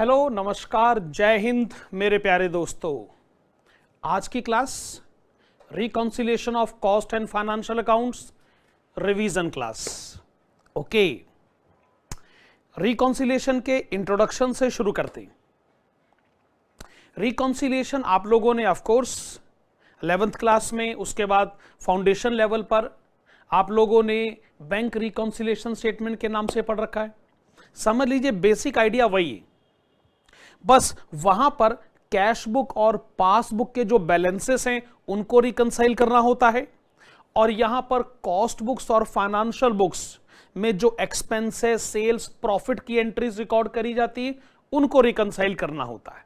Hello, नमस्कार, जय हिंद मेरे प्यारे दोस्तों। आज की class reconciliation of cost and financial accounts revision class. Okay, reconciliation के इंट्रोडक्शन से शुरू करते हैं। रिकॉन्सिलिएशन आप लोगों ने ऑफ कोर्स 11th क्लास में, उसके बाद फाउंडेशन लेवल पर आप लोगों ने बैंक रिकॉन्सिलिएशन स्टेटमेंट के नाम से पढ़ रखा है। समझ लीजिए बेसिक आइडिया वही है, बस वहां पर कैश बुक और पासबुक के जो बैलेंसेस हैं उनको रिकंसाइल करना होता है, और यहां पर कॉस्ट बुक्स और फाइनेंशियल बुक्स में जो एक्सपेंसेस, सेल्स, प्रॉफिट की एंट्रीज रिकॉर्ड करी जाती है उनको रिकंसाइल करना होता है।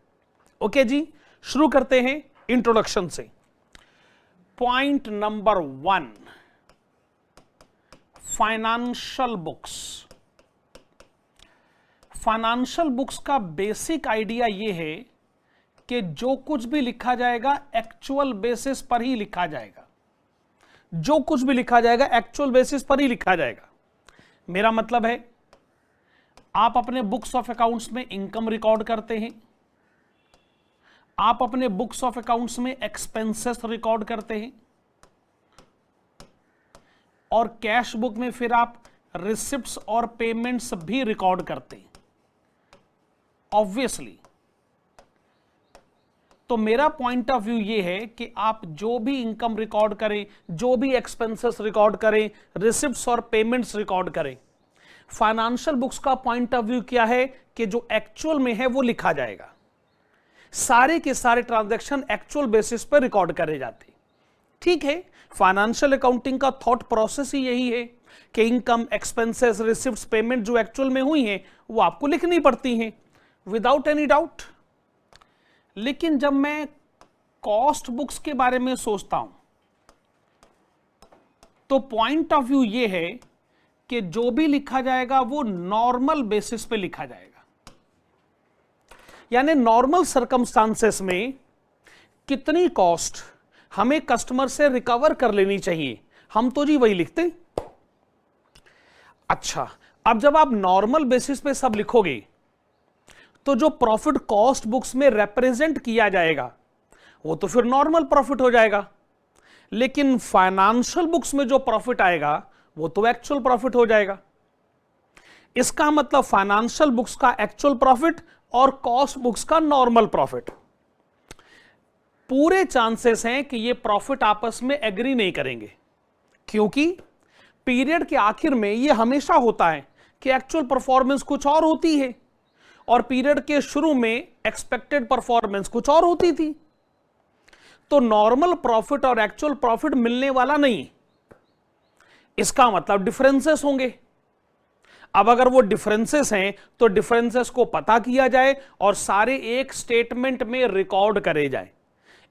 ओके जी, शुरू करते हैं इंट्रोडक्शन से। Point number 1, financial books. Financial books का बेसिक आइडिया यह है कि जो कुछ भी लिखा जाएगा एक्चुअल बेसिस पर ही लिखा जाएगा। जो कुछ भी लिखा जाएगा एक्चुअल बेसिस पर ही लिखा जाएगा। मेरा मतलब है, आप अपने बुक्स ऑफ अकाउंट्स में इनकम रिकॉर्ड करते हैं, आप अपने बुक्स ऑफ अकाउंट्स में एक्सपेंसेस रिकॉर्ड करते हैं, और कैश बुक में फिर आप रिसिप्ट्स और पेमेंट्स भी रिकॉर्ड करते हैं ऑब्वियसली। तो मेरा पॉइंट ऑफ व्यू ये है कि आप जो भी इनकम रिकॉर्ड करें, जो भी एक्सपेंसेस रिकॉर्ड करें, रिसिप्ट्स और पेमेंट्स रिकॉर्ड करें, फाइनेंशियल बुक्स का पॉइंट ऑफ व्यू क्या है कि जो एक्चुअल में है वो लिखा जाएगा। सारे के सारे ट्रांजैक्शन एक्चुअल बेसिस पर रिकॉर्ड करे जाते। ठीक है, फाइनेंशियल अकाउंटिंग का थॉट प्रोसेस ही यही है कि इनकम, एक्सपेंसेस, रिसिप्ट्स, पेमेंट जो एक्चुअल में हुई हैं वो आपको लिखनी पड़ती हैं विदाउट एनी डाउट। लेकिन जब मैं कॉस्ट बुक्स के बारे में सोचता हूं तो पॉइंट ऑफ व्यू ये है कि जो भी लिखा जाएगा वो नॉर्मल बेसिस पे लिखा जाएगा। यानी नॉर्मल सर्कमस्टांसेस में कितनी कॉस्ट हमें कस्टमर से रिकवर कर लेनी चाहिए, हम तो जी वही लिखते। अच्छा, अब जब आप नॉर्मल बेसिस पे सब लिखोगे तो जो प्रॉफिट कॉस्ट बुक्स में रिप्रेजेंट किया जाएगा वो तो फिर नॉर्मल प्रॉफिट हो जाएगा, लेकिन फाइनेंशियल बुक्स में जो प्रॉफिट आएगा वो तो एक्चुअल प्रॉफिट हो जाएगा। इसका मतलब फाइनेंशियल बुक्स का एक्चुअल प्रॉफिट और कॉस्ट बुक्स का नॉर्मल प्रॉफिट, पूरे चांसेस हैं कि ये प्रॉफिट आपस में एग्री नहीं करेंगे, क्योंकि पीरियड के आखिर में ये हमेशा होता है कि एक्चुअल परफॉर्मेंस कुछ और होती है और पीरियड के शुरू में एक्सपेक्टेड परफॉर्मेंस कुछ और होती थी। तो नॉर्मल प्रॉफिट और एक्चुअल प्रॉफिट मिलने वाला नहीं, इसका मतलब डिफरेंसेस होंगे। अब अगर वो डिफरेंसेस हैं तो डिफरेंसेस को पता किया जाए और सारे एक स्टेटमेंट में रिकॉर्ड करे जाए।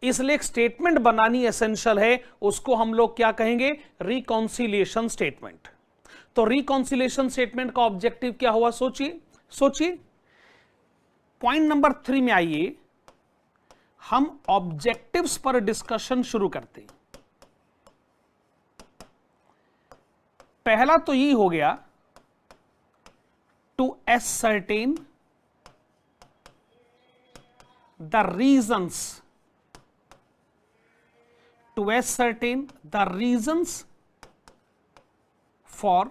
इसलिए एक स्टेटमेंट बनानी एसेंशियल है, उसको हम लोग क्या कहेंगे? Reconciliation statement. तो रिकॉन्सिलिएशन स्टेटमेंट का ऑब्जेक्टिव क्या हुआ? सोचिए। पॉइंट नंबर 3 में आइए, हम ऑब्जेक्टिव्स पर डिस्कशन शुरू करते हैं। पहला तो यही हो गया, to ascertain the reasons, to ascertain the reasons for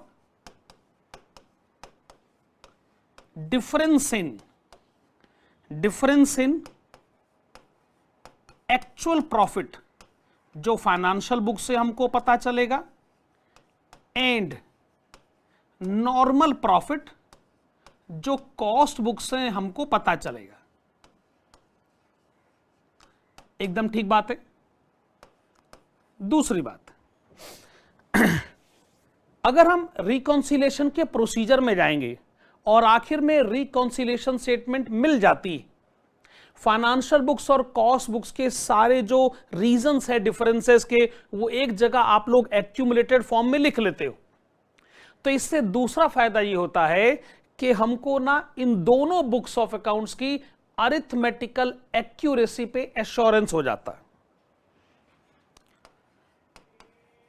difference in actual profit जो फाइनेंशियल बुक से हमको पता चलेगा, एंड नॉर्मल प्रॉफिट जो कॉस्ट बुक से हमको पता चलेगा। एकदम ठीक बात है। दूसरी बात, अगर हम रिकॉन्सिलिएशन के प्रोसीजर में जाएंगे और आखिर में रिकॉन्सिलिएशन स्टेटमेंट मिल जाती, फाइनेंशियल बुक्स और कॉस्ट बुक्स के सारे जो रीजंस है डिफरेंसेस के, वो एक जगह आप लोग एक्यूमुलेटेड फॉर्म में लिख लेते हो, तो इससे दूसरा फायदा ये होता है कि हमको ना इन दोनों बुक्स ऑफ अकाउंट्स की अरिथमेटिकल एक्यूरेसी पे एश्योरेंस हो जाता है।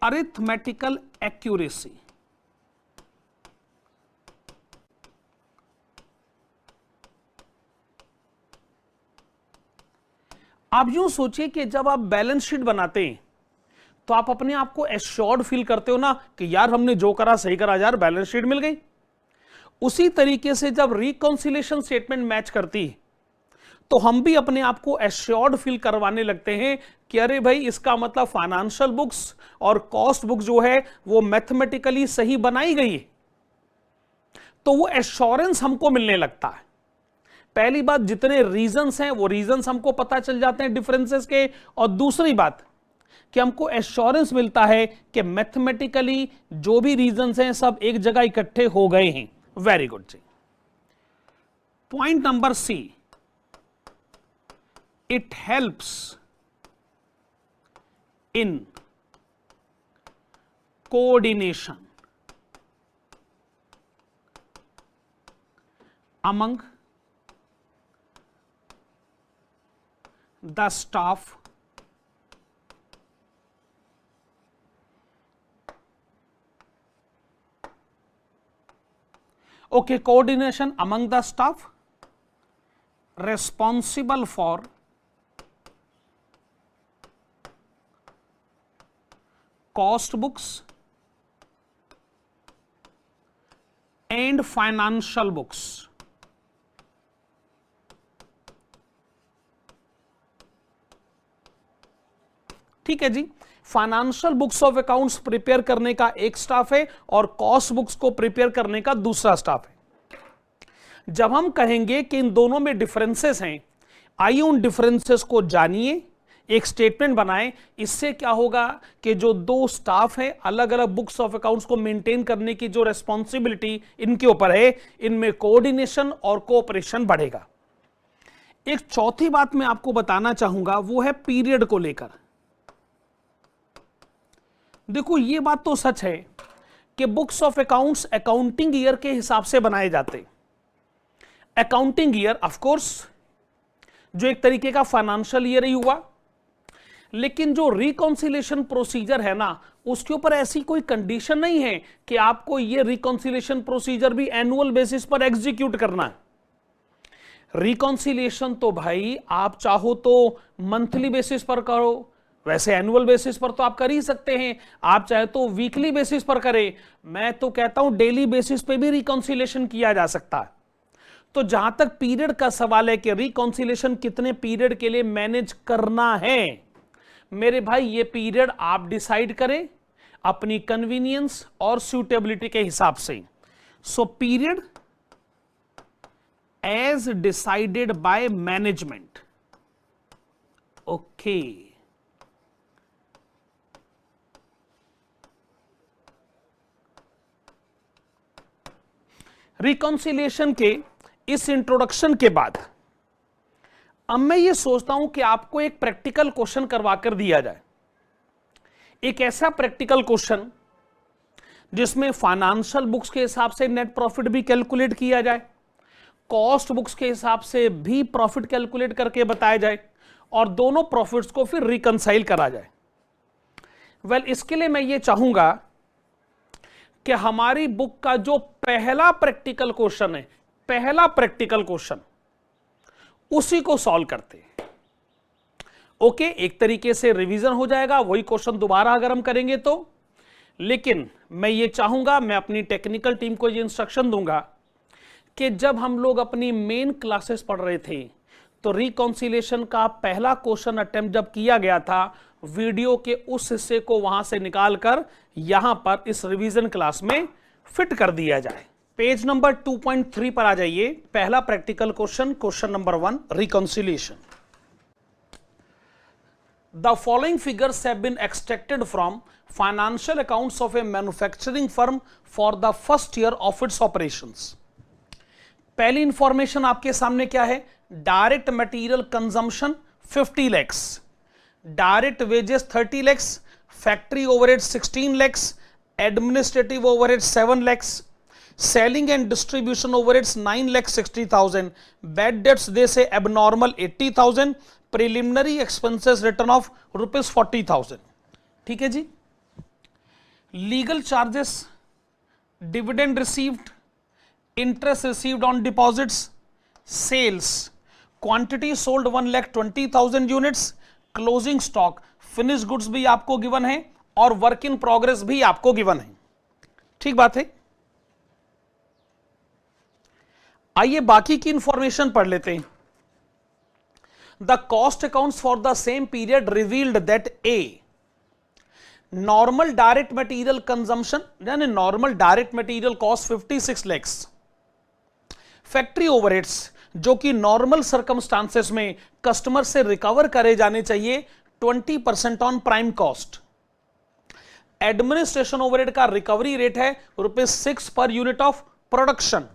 अरिथमेटिकल एक्यूरेसी, आप यूं सोचिए कि जब आप बैलेंस शीट बनाते हैं तो आप अपने आप को एश्योर्ड फील करते हो ना कि यार हमने जो करा सही करा, यार बैलेंस शीट मिल गई। उसी तरीके से जब रिकॉन्सिलेशन स्टेटमेंट मैच करती है तो हम भी अपने आप को एश्योर्ड फील करवाने लगते हैं कि अरे भाई इसका मतलब फाइनेंशियल बुक्स और कॉस्ट बुक जो है वो मैथमेटिकली सही बनाई गई है, तो वो एश्योरेंस हमको मिलने लगता है। पहली बात, जितने रीजंस हैं वो रीजंस हमको पता चल जाते हैं डिफरेंसेस के, और दूसरी बात कि हमको एश्योरेंस मिलता है कि मैथमेटिकली जो भी रीजंस हैं सब एक जगह इकट्ठे हो गए हैं। वेरी गुड जी। Point number C, it helps in coordination among the staff okay, coordination among the staff responsible for cost books and financial books। ठीक है जी, financial books of accounts prepare करने का एक स्टाफ है और कॉस्ट बुक्स को प्रिपेयर करने का दूसरा स्टाफ है। जब हम कहेंगे कि इन दोनों में डिफरेंसेस हैं, आइए उन डिफरेंसेस को जानिए, एक स्टेटमेंट बनाएं। इससे क्या होगा कि जो दो स्टाफ है अलग अलग बुक्स ऑफ अकाउंट्स को मेंटेन करने की जो रेस्पॉन्सिबिलिटी इनके ऊपर है, इनमें कोऑर्डिनेशन और कोऑपरेशन बढ़ेगा। एक चौथी बात मैं आपको बताना चाहूंगा, वो है पीरियड को लेकर। देखो ये बात तो सच है कि books of accounts accounting year के हिसाब से बनाए जाते। अकाउंटिंग ईयर ऑफ कोर्स जो एक तरीके का फाइनेंशियल ईयर ही हुआ, लेकिन जो रिकॉन्सिलेशन प्रोसीजर है ना, उसके ऊपर ऐसी कोई कंडीशन नहीं है कि आपको ये रिकॉन्सिलेशन प्रोसीजर भी एनुअल बेसिस पर एग्जीक्यूट करना है। रिकॉन्सिलेशन तो भाई आप चाहो तो मंथली बेसिस पर करो, वैसे एनुअल बेसिस पर तो आप कर ही सकते हैं, आप चाहे तो वीकली बेसिस पर करें, मैं तो कहता हूं डेली बेसिस पे भी रिकॉन्सिलेशन किया जा सकता है। तो जहां तक पीरियड का सवाल है कि रिकॉन्सिलेशन कितने पीरियड के लिए मैनेज करना है, मेरे भाई ये पीरियड आप डिसाइड करें अपनी कन्वीनियंस और सूटेबिलिटी के हिसाब से। So period as decided by management. Okay, reconciliation के इस इंट्रोडक्शन के बाद अब मैं ये सोचता हूं कि आपको एक प्रैक्टिकल क्वेश्चन करवा कर दिया जाए, एक ऐसा प्रैक्टिकल क्वेश्चन जिसमें फाइनेंशियल बुक्स के हिसाब से नेट प्रॉफिट भी कैलकुलेट किया जाए, कॉस्ट बुक्स के हिसाब से भी प्रॉफिट कैलकुलेट करके बताया जाए और दोनों प्रॉफिट्स को फिर रिकंसाइल करा जाए। वेल, इसके लिए मैं ये चाहूंगा कि हमारी बुक का जो पहला प्रैक्टिकल क्वेश्चन है, पहला प्रैक्टिकल क्वेश्चन, उसी को सॉल्व करते हैं। ओके, एक तरीके से रिवीजन हो जाएगा, वही क्वेश्चन दोबारा अगर हम करेंगे तो। लेकिन मैं ये चाहूंगा, मैं अपनी टेक्निकल टीम को ये इंस्ट्रक्शन दूंगा कि जब हम लोग अपनी मेन क्लासेस पढ़ रहे थे तो रिकॉन्सिलेशन का पहला क्वेश्चन अटेम्प्ट जब किया गया था, वीडियो के उस हिस्से को वहां से निकालकर यहां पर इस रिवीजन क्लास में फिट कर दिया जाए। पेज नंबर 2.3 पर आ जाइए। पहला practical question, question number 1, reconciliation. The following figures have been extracted from financial accounts of a manufacturing firm for the first year of its operations. पहली इंफॉर्मेशन आपके सामने क्या है? Direct material consumption 50 lakhs, direct wages 30 lakhs, factory overhead 16 lakhs, administrative overhead 7 lakhs, selling and distribution overheads 9,60,000, bad debts they say abnormal 80,000, preliminary expenses return off ₹40,000। ठीक है जी। Legal charges, dividend received, interest received on deposits, sales, quantity sold 1,20,000 units, closing stock, finish goods भी आपको given है और work in progress भी आपको given है। ठीक बात है। आइए बाकी की इंफॉर्मेशन पढ़ लेते हैं। The cost accounts for the same period revealed that a normal direct material consumption यानी normal direct material cost 56 lakhs, factory overheads जो कि नॉर्मल सर्कमस्टांसेस में कस्टमर से रिकवर करे जाने चाहिए 20% on prime cost. Administration overhead का रिकवरी रेट है ₹6 per unit of production.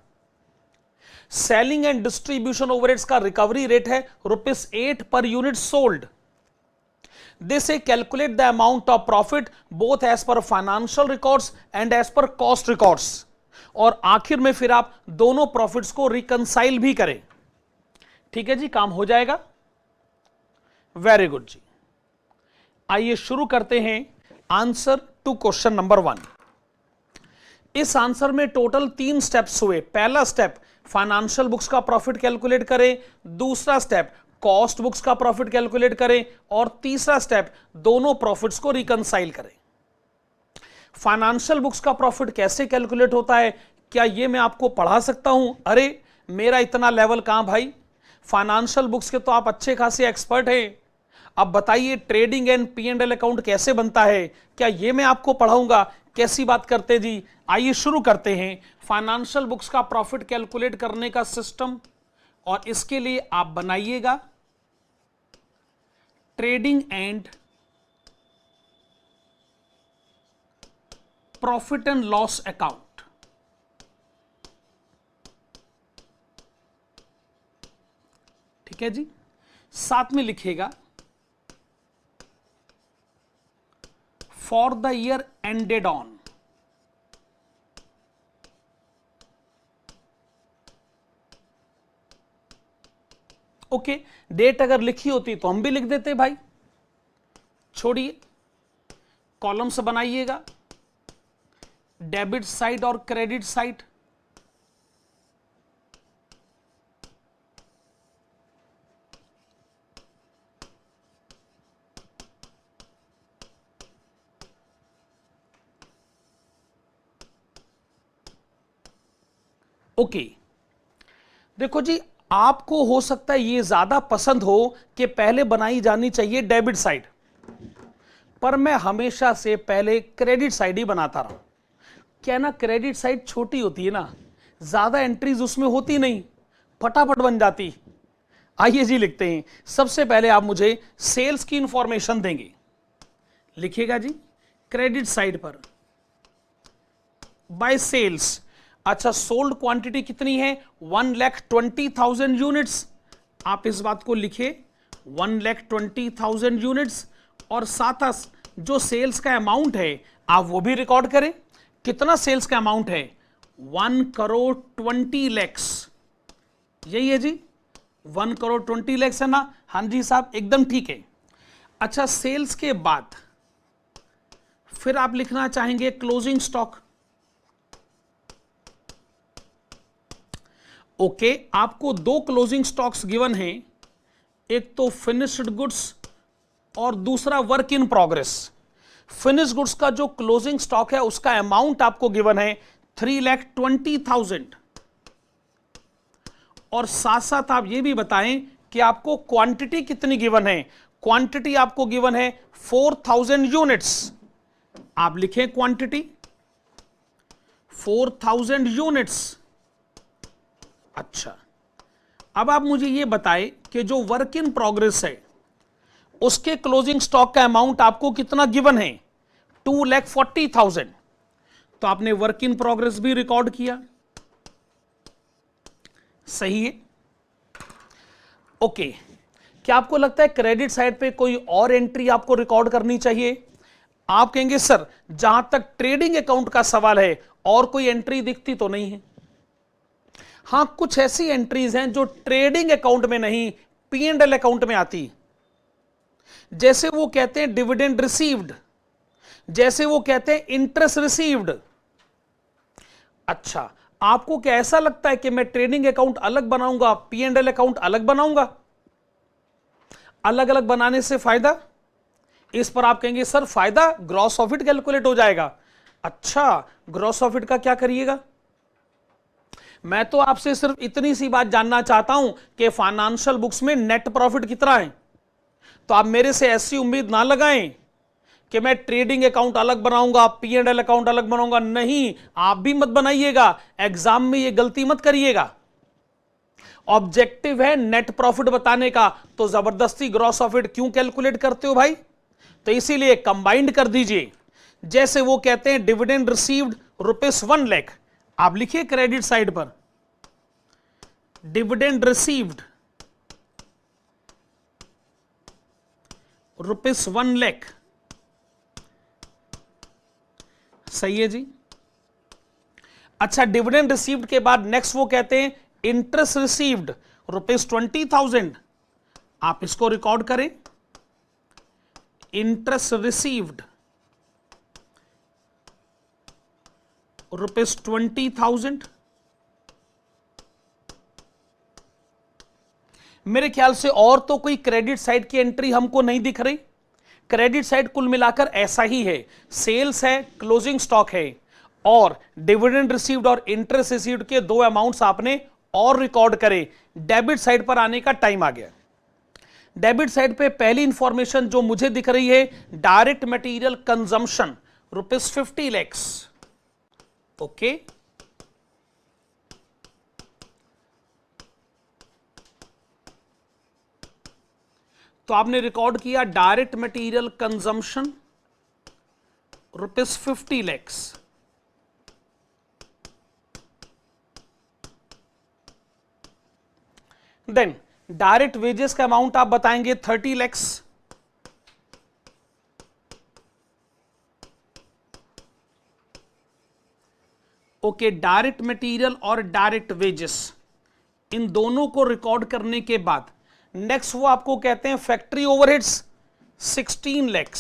Selling and distribution overheads का रिकवरी रेट है ₹8 per unit sold. They say calculate the amount of profit both as per financial records and as per cost records, और आखिर में फिर आप दोनों profits को reconcile भी करें। ठीक है जी, काम हो जाएगा। वेरी गुड जी। आइए शुरू करते हैं आंसर टू क्वेश्चन नंबर 1। इस आंसर में टोटल 3 स्टेप्स हुए। पहला स्टेप फाइनेंशियल बुक्स का प्रॉफिट कैलकुलेट करें, दूसरा स्टेप कॉस्ट बुक्स का प्रॉफिट कैलकुलेट करें और तीसरा स्टेप दोनों प्रॉफिट्स को रिकंसाइल करें। फाइनेंशियल बुक्स का प्रॉफिट कैसे कैलकुलेट होता है, क्या यह मैं आपको पढ़ा सकता हूं? अरे मेरा इतना लेवल कहां भाई, फाइनेंशियल बुक्स के तो आप अच्छे खासे एक्सपर्ट हैं। अब बताइए ट्रेडिंग एंड P&L अकाउंट कैसे बनता है, क्या यह मैं आपको पढ़ाऊंगा? कैसी बात करते जी। आइए शुरू करते हैं फाइनेंशियल बुक्स का प्रॉफिट कैलकुलेट करने का सिस्टम, और इसके लिए आप बनाइएगा trading and profit and loss account. ठीक है जी, साथ में लिखिएगा for the year ended on. Okay, date अगर लिखी होती तो हम भी लिख देते भाई, छोड़िए, कॉलम से बनाइएगा डेबिट साइड और क्रेडिट साइड। ओके, देखो जी, आपको हो सकता है ये ज्यादा पसंद हो कि पहले बनाई जानी चाहिए डेबिट साइड, पर मैं हमेशा से पहले क्रेडिट साइड ही बनाता रहा। क्या ना, क्रेडिट साइड छोटी होती है ना, ज्यादा एंट्रीज उसमें होती नहीं, फटाफट बन जाती। आइए जी लिखते हैं। सबसे पहले आप मुझे सेल्स की इंफॉर्मेशन देंगे, लिखिएगा जी क्रेडिट साइड पर बाय सेल्स। अच्छा, सोल्ड क्वांटिटी कितनी है? 1,20,000 यूनिट्स। आप इस बात को लिखिए 1,20,000 यूनिट्स, और साथ जो सेल्स का अमाउंट है आप वो भी रिकॉर्ड करें। कितना सेल्स का अमाउंट है? 1,20 lakhs। यही है जी, 1,20 lakhs है ना? हाँ जी साहब, एकदम ठीक है। अच्छा, सेल्स के बाद फिर आप लिखना चाहेंगे क्लोजिंग स्टॉक। ओके, आपको 2 क्लोजिंग स्टॉक्स गिवन हैं, एक तो फिनिश्ड गुड्स और दूसरा work in progress. Finish goods का जो क्लोजिंग स्टॉक है उसका अमाउंट आपको गिवन है 3,20,000, और साथ साथ आप ये भी बताएं कि आपको क्वांटिटी कितनी गिवन है। क्वांटिटी आपको गिवन है 4,000 यूनिट्स। आप लिखें क्वांटिटी 4,000 यूनिट्स। अच्छा, अब आप मुझे ये बताएं कि जो वर्क इन प्रोग्रेस है उसके क्लोजिंग स्टॉक का अमाउंट आपको कितना गिवन है? 2,40,000। तो आपने वर्क इन प्रोग्रेस भी रिकॉर्ड किया, सही है। ओके, क्या आपको लगता है क्रेडिट साइड पे कोई और एंट्री आपको रिकॉर्ड करनी चाहिए? आप कहेंगे सर जहां तक ट्रेडिंग अकाउंट का सवाल है और कोई एंट्री दिखती तो नहीं है। हां, कुछ ऐसी एंट्रीज हैं जो ट्रेडिंग अकाउंट में नहीं P&L अकाउंट में आती, जैसे वो कहते हैं डिविडेंड रिसीव्ड, जैसे वो कहते हैं इंटरेस्ट रिसीव्ड। अच्छा, आपको क्या ऐसा लगता है कि मैं ट्रेडिंग अकाउंट अलग बनाऊंगा, P&L अकाउंट अलग बनाऊंगा? अलग अलग बनाने से फायदा? इस पर आप कहेंगे सर फायदा ग्रॉस प्रॉफिट कैलकुलेट हो जाएगा। अच्छा, ग्रॉस प्रॉफिट का क्या करिएगा? मैं तो आपसे सिर्फ इतनी सी बात जानना चाहता हूं कि फाइनेंशियल बुक्स में नेट प्रॉफिट कितना है। तो आप मेरे से ऐसी उम्मीद ना लगाएं कि मैं ट्रेडिंग अकाउंट अलग बनाऊंगा, P&L अकाउंट अलग बनाऊंगा। नहीं, आप भी मत बनाइएगा, एग्जाम में ये गलती मत करिएगा। ऑब्जेक्टिव है नेट प्रॉफिट बताने का, तो जबरदस्ती ग्रॉस प्रॉफिट क्यों कैलकुलेट करते हो भाई? तो इसीलिए कंबाइंड कर दीजिए। जैसे वो कहते हैं डिविडेंड रिसीव्ड ₹1 लाख, आप लिखिए क्रेडिट साइड पर डिविडेंड रिसीव्ड ₹1 लाख। सही है जी। अच्छा, डिविडेंड रिसीव्ड के बाद नेक्स्ट वो कहते हैं इंटरेस्ट रिसीव्ड ₹20,000, आप इसको रिकॉर्ड करें, इंटरेस्ट रिसीव्ड ₹20,000। मेरे ख्याल से और तो कोई क्रेडिट साइड की एंट्री हमको नहीं दिख रही। क्रेडिट साइड कुल मिलाकर ऐसा ही है, सेल्स है, क्लोजिंग स्टॉक है, और डिविडेंड रिसीव्ड और इंटरेस्ट रिसीव्ड के दो अमाउंट्स आपने और रिकॉर्ड करे। डेबिट साइड पर आने का टाइम आ गया। डेबिट साइड पे पहली इंफॉर्मेशन जो मुझे दिख रही है, direct material consumption ₹50 lakh. Okay, तो आपने रिकॉर्ड किया direct material consumption ₹50 lakh. Then direct wages का अमाउंट आप बताएंगे 30 लाख। ओके, डायरेक्ट मटेरियल और डायरेक्ट वेजेस, इन दोनों को रिकॉर्ड करने के बाद नेक्स्ट वो आपको कहते हैं factory overheads 16 lakh.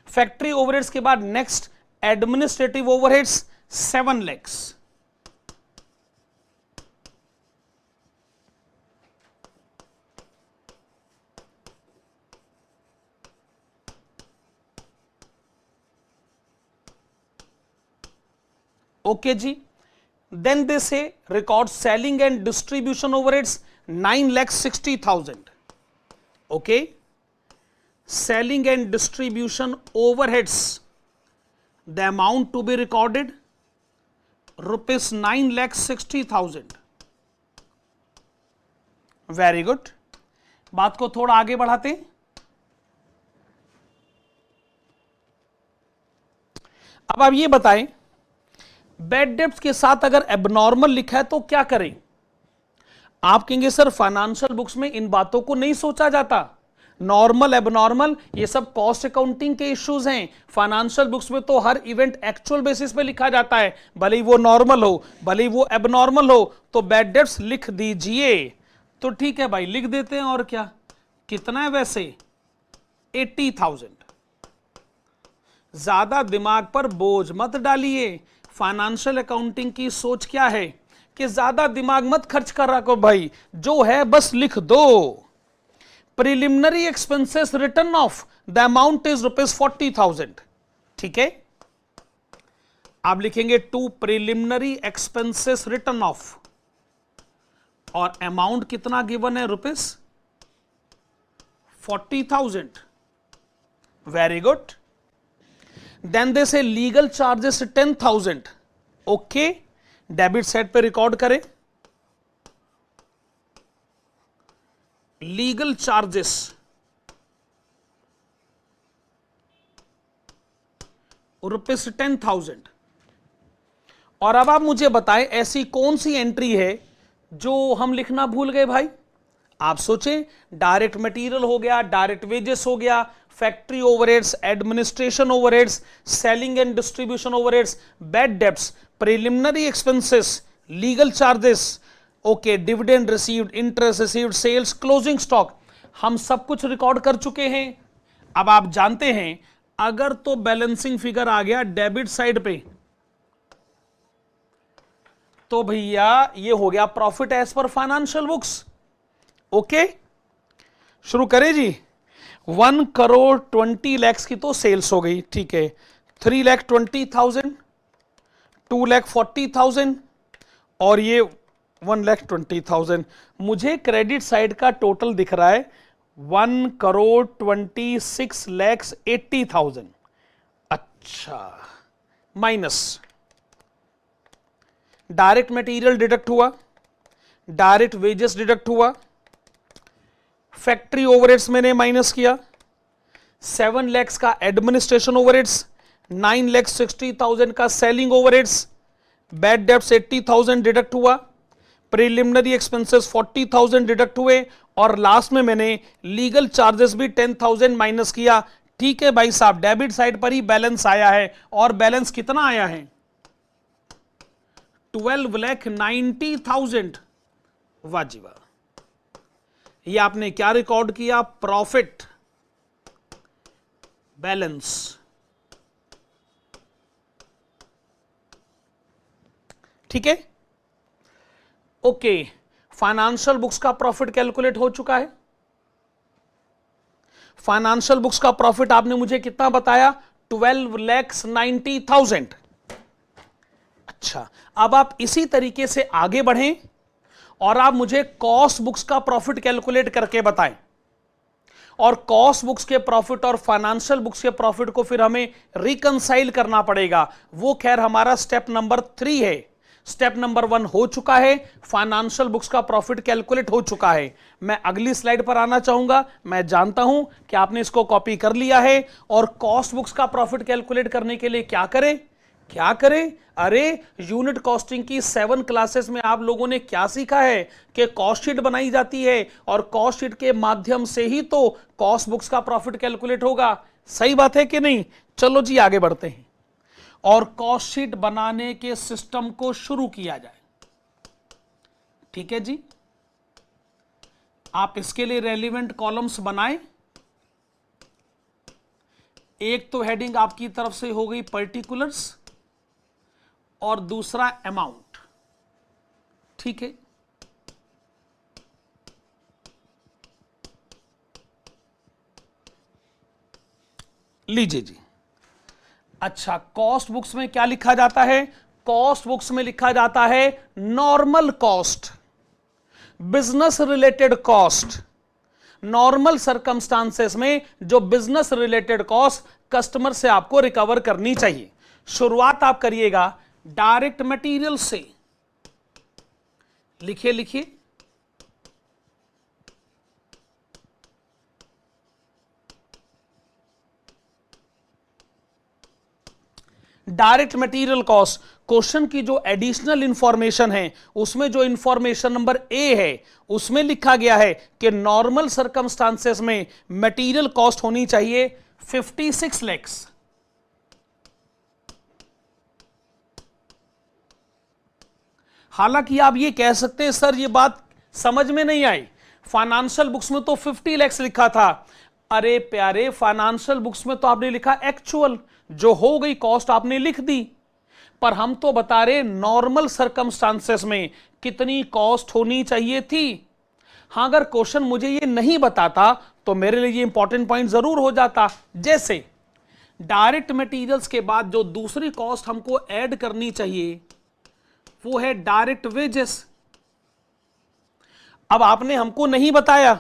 Factory overheads के बाद next administrative overheads 7 lakh. Okay जी। Then they say record selling and distribution overheads 9,60,000। Okay, selling and distribution overheads, the amount to be recorded ₹9,60,000। Very good, बात को थोड़ा आगे बढ़ाते हैं। अब आप ये बताएं, बैड डेब्ट्स के साथ अगर एबनॉर्मल लिखा है तो क्या करें? आप कहेंगे सर फाइनेंशियल बुक्स में इन बातों को नहीं सोचा जाता। नॉर्मल, एबनॉर्मल, ये सब कॉस्ट अकाउंटिंग के इश्यूज हैं। फाइनेंशियल बुक्स में तो हर इवेंट एक्चुअल बेसिस पे लिखा जाता है, भले ही वो नॉर्मल हो, भले ही वो एबनॉर्मल हो। तो बैड डेब्ट्स लिख दीजिए। तो ठीक है भाई, लिख देते हैं। और क्या, कितना है वैसे? 80,000। ज्यादा दिमाग पर बोझ मत डालिए। फाइनेंशियल अकाउंटिंग की सोच क्या है कि ज्यादा दिमाग मत खर्च कर रखो भाई, जो है बस लिख दो। Preliminary expenses return off the amount is ₹40,000। ठीक है, आप लिखेंगे to preliminary expenses return off, और अमाउंट कितना गिवन है? ₹40,000। Very good. Then they say legal charges 10,000। Okay, debit side पे रिकॉर्ड करें लीगल चार्जेस ₹10,000। और अब आप मुझे बताएं ऐसी कौन सी एंट्री है जो हम लिखना भूल गए भाई? आप सोचें, डायरेक्ट मटेरियल हो गया, डायरेक्ट वेजेस हो गया, factory overheads, administration overheads, selling and distribution overheads, bad debts, preliminary expenses, legal charges, okay, dividend received, interest received, sales, closing stock, हम सब कुछ रिकॉर्ड कर चुके हैं। अब आप जानते हैं अगर तो बैलेंसिंग फिगर आ गया डेबिट साइड पे तो भैया ये हो गया profit as per financial books. Okay, शुरू करें जी। 1,20,00,000 की तो सेल्स हो गई, ठीक है। 3,20,000, 2,40,000 और ये 1,20,000। मुझे क्रेडिट साइड का टोटल दिख रहा है 1,26,80,000। अच्छा, माइनस डायरेक्ट मटेरियल डिडक्ट हुआ, डायरेक्ट वेजेस डिडक्ट हुआ, फैक्ट्री ओवरहेड्स मैंने माइनस किया, 7 लाख का एडमिनिस्ट्रेशन ओवरहेड्स, 9,60,000 का selling overheads, bad debts 80,000 deduct हुआ, प्रिलिमिनरी एक्सपेंसेस 40,000 डिडक्ट हुए और लास्ट में मैंने लीगल चार्जेस भी 10,000 माइनस किया। ठीक है भाई साहब, डेबिट साइड पर ही बैलेंस आया है और बैलेंस कितना आया है 12,90,000। वाह जी वाह, ये आपने क्या रिकॉर्ड किया, प्रॉफिट बैलेंस। ठीक है, ओके, फाइनेंशियल बुक्स का प्रॉफिट कैलकुलेट हो चुका है। फाइनेंशियल बुक्स का प्रॉफिट आपने मुझे कितना बताया, 12,90,000। अच्छा, अब आप इसी तरीके से आगे बढ़ें और आप मुझे कॉस्ट बुक्स का प्रॉफिट कैलकुलेट करके बताएं। और कॉस्ट बुक्स के प्रॉफिट और फाइनेंशियल बुक्स के प्रॉफिट को फिर हमें रिकंसाइल करना पड़ेगा। वो खैर हमारा स्टेप नंबर 3 है। स्टेप नंबर 1 हो चुका है, फाइनेंशियल बुक्स का प्रॉफिट कैलकुलेट हो चुका है। मैं अगली स्लाइड पर आना चाहूंगा। मैं जानता हूं कि आपने इसको कॉपी कर लिया है। और कॉस्ट बुक्स का प्रॉफिट कैलकुलेट करने के लिए क्या करें, क्या करें? अरे यूनिट कॉस्टिंग की 7 क्लासेस में आप लोगों ने क्या सीखा है कि कॉस्ट शीट बनाई जाती है और कॉस्ट शीट के माध्यम से ही तो कॉस्ट बुक्स का प्रॉफिट कैलकुलेट होगा। सही बात है कि नहीं? चलो जी आगे बढ़ते हैं और कॉस्ट शीट बनाने के सिस्टम को शुरू किया जाए। ठीक है जी, आप इसके लिए रेलिवेंट कॉलम्स बनाएं। एक तो हेडिंग आपकी तरफ से हो गई पर्टिकुलर्स और दूसरा अमाउंट। ठीक है, लीजिए जी। अच्छा, कॉस्ट बुक्स में क्या लिखा जाता है? कॉस्ट बुक्स में लिखा जाता है normal cost, business related cost. Normal circumstances में जो बिजनेस रिलेटेड कॉस्ट कस्टमर से आपको रिकवर करनी चाहिए। शुरुआत आप करिएगा डायरेक्ट मटेरियल से। लिखिए लिखिए, डायरेक्ट मटेरियल कॉस्ट। क्वेश्चन की जो एडिशनल इंफॉर्मेशन है उसमें जो इंफॉर्मेशन नंबर ए है उसमें लिखा गया है कि नॉर्मल सर्कमस्टांसेस में मटेरियल कॉस्ट होनी चाहिए 56 लाख। हालांकि आप ये कह सकते हैं सर ये बात समझ में नहीं आई, फाइनेंशियल बुक्स में तो 50 लाख लिखा था। अरे प्यारे, फाइनेंशियल बुक्स में तो आपने लिखा एक्चुअल, जो हो गई कॉस्ट आपने लिख दी, पर हम तो बता रहे नॉर्मल सर्कमस्टांसेस में कितनी कॉस्ट होनी चाहिए थी। हां, अगर क्वेश्चन मुझे ये नहीं बताता तो मेरे लिए ये इंपॉर्टेंट पॉइंट जरूर हो जाता। जैसे डायरेक्ट मटेरियल्स के बाद जो दूसरी कॉस्ट हमको ऐड करनी चाहिए वो है डायरेक्ट वेजेस। अब आपने हमको नहीं बताया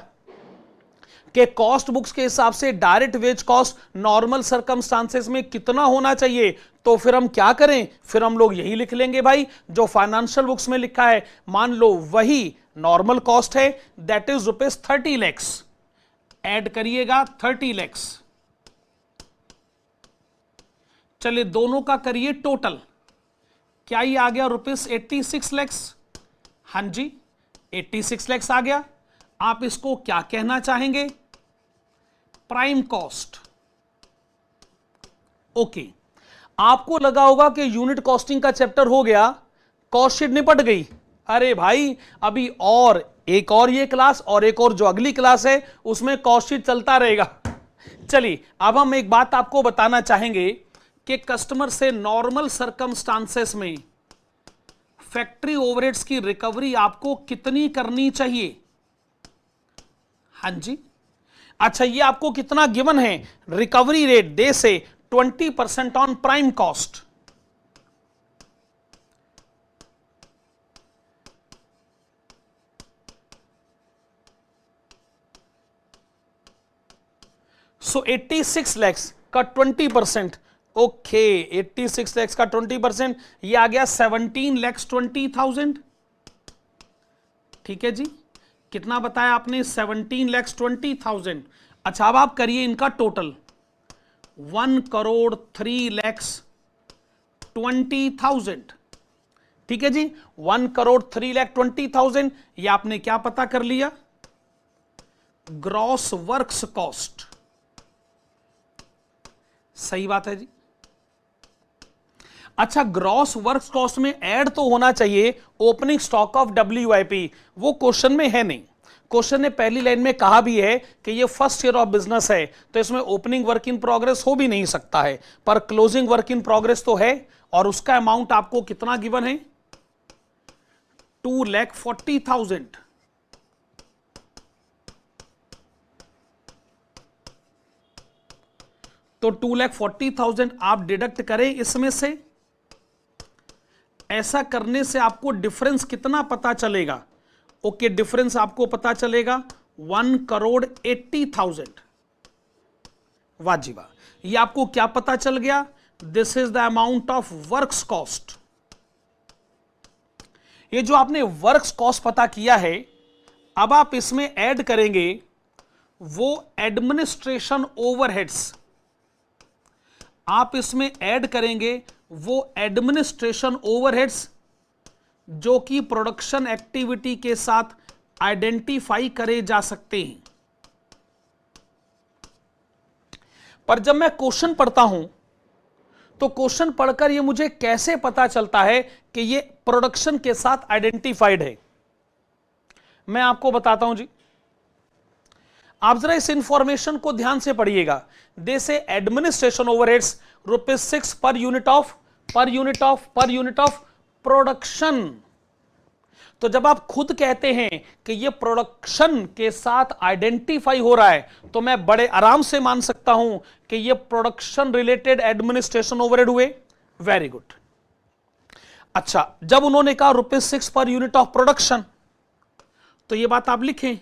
कि कॉस्ट बुक्स के हिसाब से direct wage cost normal circumstances में कितना होना चाहिए, तो फिर हम क्या करें? फिर हम लोग यही लिख लेंगे भाई जो फाइनेंशियल बुक्स में लिखा है। मान लो वही नॉर्मल कॉस्ट है, दैट इज ₹30 लाख। ऐड करिएगा 30 लाख। चलिए दोनों का करिए टोटल, क्या ये आ गया ₹86 लाख? हां जी, 86 लाख आ गया। आप इसको क्या कहना चाहेंगे? Prime cost. ओके, आपको लगा होगा कि यूनिट कॉस्टिंग का चैप्टर हो गया, कॉस्ट शीट निपट गई। अरे भाई अभी और एक और ये क्लास और एक और जो अगली क्लास है उसमें कॉस्ट शीट चलता रहेगा। चलिए अब हम एक बात आपको बताना चाहेंगे कि कस्टमर से नॉर्मल सर्कमस्टांसेस में फैक्ट्री ओवरहेड्स की रिकवरी आपको कितनी करनी चाहिए। हाँ जी, अच्छा ये आपको कितना गिवन है, रिकवरी रेट दे से 20% ऑन प्राइम कॉस्ट। सो 86 लैक्स का 20%, ओके 86 लैक्स का 20%, ये आ गया 17 लैक्स 20,000। ठीक है जी, कितना बताया आपने, 17 लैक्स 20,000। अच्छा अब आप करिए इनका टोटल, 1,03,20,000। ठीक है जी, 1,03,20,000। ये आपने क्या पता कर लिया, ग्रॉस वर्क्स कॉस्ट। सही बात है जी। अच्छा ग्रॉस वर्क्स कॉस्ट में ऐड तो होना चाहिए ओपनिंग स्टॉक ऑफ WIP, वो क्वेश्चन में है नहीं। क्वेश्चन ने पहली लाइन में कहा भी है कि ये फर्स्ट ईयर ऑफ बिजनेस है, तो इसमें ओपनिंग वर्क इन प्रोग्रेस हो भी नहीं सकता है, पर क्लोजिंग वर्क इन प्रोग्रेस तो है। और उसका अमाउंट आपको कितना गिवन है, 2,40,000। तो 2,40,000 आप डिडक्ट करें इसमें से। ऐसा करने से आपको डिफरेंस कितना पता चलेगा, ओके डिफरेंस आपको पता चलेगा 1,80,00,000। वाजिबा, ये आपको क्या पता चल गया, this is the amount of works cost. ये जो आपने वर्क्स कॉस्ट पता किया है, अब आप इसमें ऐड करेंगे वो एडमिनिस्ट्रेशन ओवरहेड्स, आप इसमें ऐड करेंगे वो एडमिनिस्ट्रेशन ओवरहेड्स जो कि प्रोडक्शन एक्टिविटी के साथ आइडेंटिफाई करे जा सकते हैं। पर जब मैं क्वेश्चन पढ़ता हूं तो क्वेश्चन पढ़कर ये मुझे कैसे पता चलता है कि ये प्रोडक्शन के साथ आइडेंटिफाइड है, मैं आपको बताता हूं जी। आप जरा इस इंफॉर्मेशन को ध्यान से पढ़िएगा। दे से administration overheads ₹6 per unit of production. तो जब आप खुद कहते हैं कि ये प्रोडक्शन के साथ आइडेंटिफाई हो रहा है, तो मैं बड़े आराम से मान सकता हूं कि ये प्रोडक्शन रिलेटेड एडमिनिस्ट्रेशन ओवरहेड हुए। Very good. अच्छा जब उन्होंने कहा ₹6 पर यूनिट ऑफ प्रोडक्शन, तो ये बात आप लिखें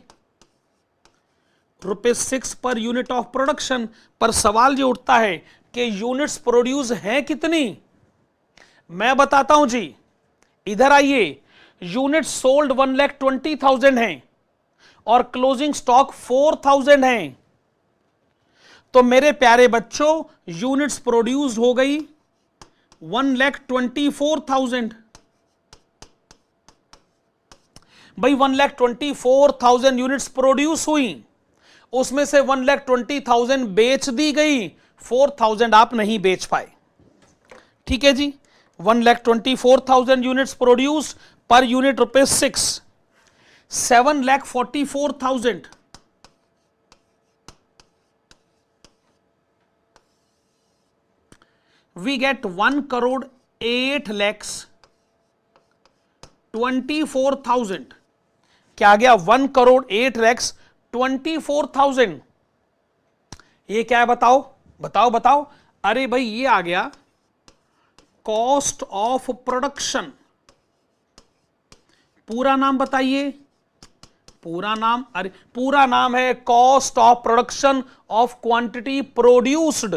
₹6 पर यूनिट ऑफ प्रोडक्शन। पर सवाल ये उठता है कि यूनिट्स प्रोड्यूस हैं कितनी, मैं बताता हूं जी, इधर आइए। यूनिट सोल्ड 1,20,000 हैं और क्लोजिंग स्टॉक 4,000 हैं। तो मेरे प्यारे बच्चों यूनिट्स प्रोड्यूस हो गई 1,24,000। भाई 1,24,000 यूनिट्स प्रोड्यूस हुई, उसमें से 1,20,000 बेच दी गई, 4,000 आप नहीं बेच पाए। ठीक है जी, 1,24,000 units produce, per unit ₹6, 7,44,000। We get 1,08,24,000। क्या आ गया, 1,08,24,000। ये क्या है बताओ बताओ बताओ। अरे भाई ये आ गया कॉस्ट ऑफ प्रोडक्शन। पूरा नाम बताइए, पूरा नाम, अरे पूरा नाम है cost of production of quantity produced.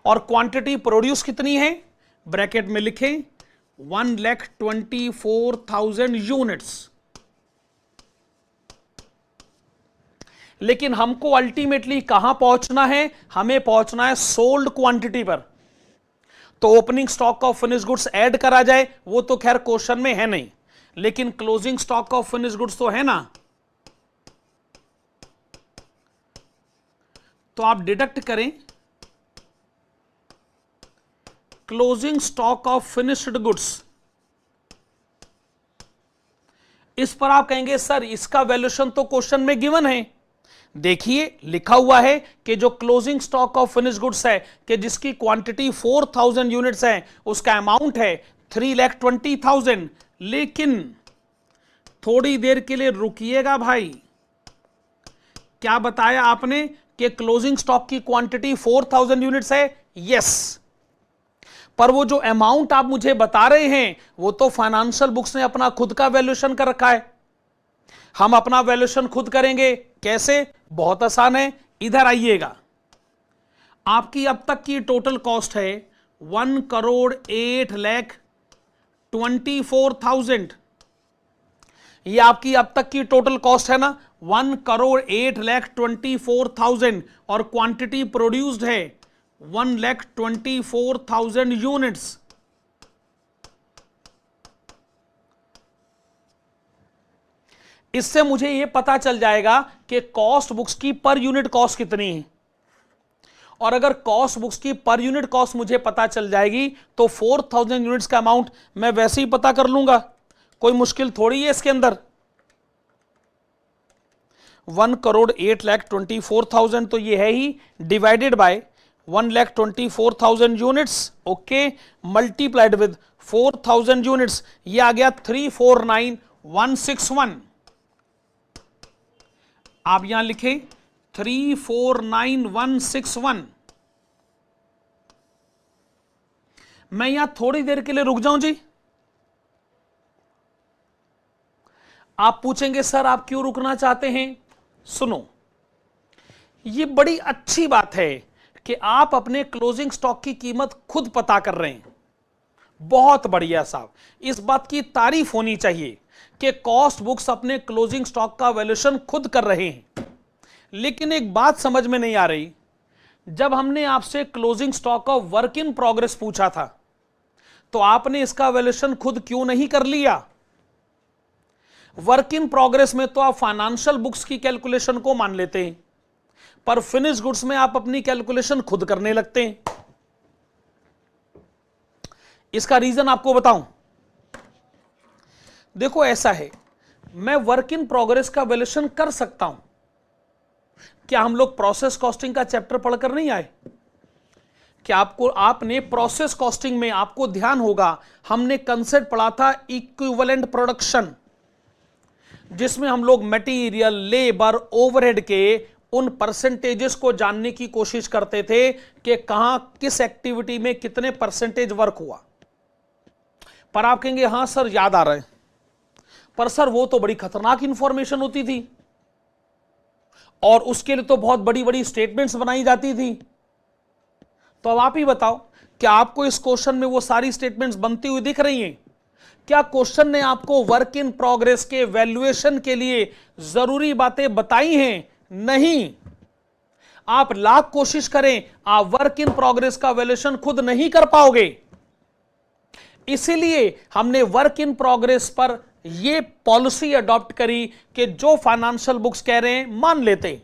और क्वांटिटी प्रोड्यूस कितनी है, ब्रैकेट में लिखें 1,24,000 यूनिट्स। लेकिन हमको अल्टीमेटली कहां पहुंचना है, हमें पहुंचना है सोल्ड क्वांटिटी पर। तो opening stock of finish goods add करा जाए वो तो खैर क्वेश्चन में है नहीं, लेकिन closing stock of finish goods तो है ना। तो आप डिडक्ट करें closing stock of finished goods इस पर आप कहेंगे सर इसका वैल्यूएशन तो क्वेश्चन में गिवन है। देखिए लिखा हुआ है कि जो closing stock of finish goods है कि जिसकी क्वांटिटी 4000 यूनिट्स है, उसका अमाउंट है 3,20,000। लेकिन थोड़ी देर के लिए रुकिएगा भाई, क्या बताया आपने कि क्लोजिंग स्टॉक की क्वांटिटी 4000 यूनिट्स है? यस, पर वो जो अमाउंट आप मुझे बता रहे हैं वो तो फाइनेंशियल बुक्स ने अपना खुद का वैल्यूएशन कर रखा है। हम अपना वैल्यूएशन खुद करेंगे, कैसे? बहुत आसान है, इधर आइएगा। आपकी अब तक की टोटल कॉस्ट है 1,08,24,000। ये आपकी अब तक की टोटल कॉस्ट है ना, 1,08,24,000, और क्वांटिटी प्रोड्यूस्ड है 1,24,000 यूनिट्स। इससे मुझे यह पता चल जाएगा कि कॉस्ट बुक्स की पर यूनिट कॉस्ट कितनी है, और अगर कॉस्ट बुक्स की पर यूनिट कॉस्ट मुझे पता चल जाएगी तो 4000 यूनिट्स का अमाउंट मैं वैसे ही पता कर लूंगा, कोई मुश्किल थोड़ी है इसके अंदर। 1,08,24,000 तो ये है ही, divided by 1,24,000 units, okay, multiplied with 4000 units, ये आ गया 349,161। आप यहां लिखें 349,161। मैं यहां थोड़ी देर के लिए रुक जाऊं जी। आप पूछेंगे सर आप क्यों रुकना चाहते हैं? सुनो, यह बड़ी अच्छी बात है कि आप अपने क्लोजिंग स्टॉक की कीमत खुद पता कर रहे हैं। बहुत बढ़िया साहब, इस बात की तारीफ होनी चाहिए कि कॉस्ट बुक्स अपने क्लोजिंग स्टॉक का वैल्यूएशन खुद कर रहे हैं। लेकिन एक बात समझ में नहीं आ रही, जब हमने आपसे closing stock of work in progress पूछा था तो आपने इसका वैल्यूएशन खुद क्यों नहीं कर लिया? वर्क इन प्रोग्रेस में तो आप फाइनेंशियल बुक्स की कैलकुलेशन को मान लेते हैं, पर फिनिश गुड्स में आप अपनी कैलकुलेशन खुद करने लगते हैं। इसका रीजन आपको बताऊं। देखो ऐसा है, मैं वर्क इन प्रोग्रेस का वैल्यूएशन कर सकता हूं। क्या हम लोग प्रोसेस कॉस्टिंग का चैप्टर पढ़कर नहीं आए? क्या आपने प्रोसेस कॉस्टिंग में आपको ध्यान होगा, हमने कंसेप्ट पढ़ा था इक्विवेलेंट प्रोडक्शन, जिसमें हम लोग मटेरियल, लेबर, ओवरहेड के उन परसेंटेजेस को जानने की कोशिश करते थे कि कहां किस एक्टिविटी में कितने परसेंटेज वर्क हुआ। पर आप कहेंगे हां सर याद आ रहा है, पर सर वो तो बड़ी खतरनाक इंफॉर्मेशन होती थी और उसके लिए तो बहुत बड़ी बड़ी स्टेटमेंट्स बनाई जाती थी। तो अब आप ही बताओ, क्या आपको इस क्वेश्चन में वो सारी स्टेटमेंट्स बनती हुई दिख रही हैं? क्या क्वेश्चन ने आपको वर्क इन प्रोग्रेस के वैल्यूएशन के लिए जरूरी बातें बताई हैं? नहीं। आप लाख कोशिश करें, आप वर्क इन प्रोग्रेस का वैल्यूएशन खुद नहीं कर पाओगे। इसीलिए हमने वर्क इन प्रोग्रेस पर यह पॉलिसी अडॉप्ट करी कि जो फाइनेंशियल बुक्स कह रहे हैं मान लेते,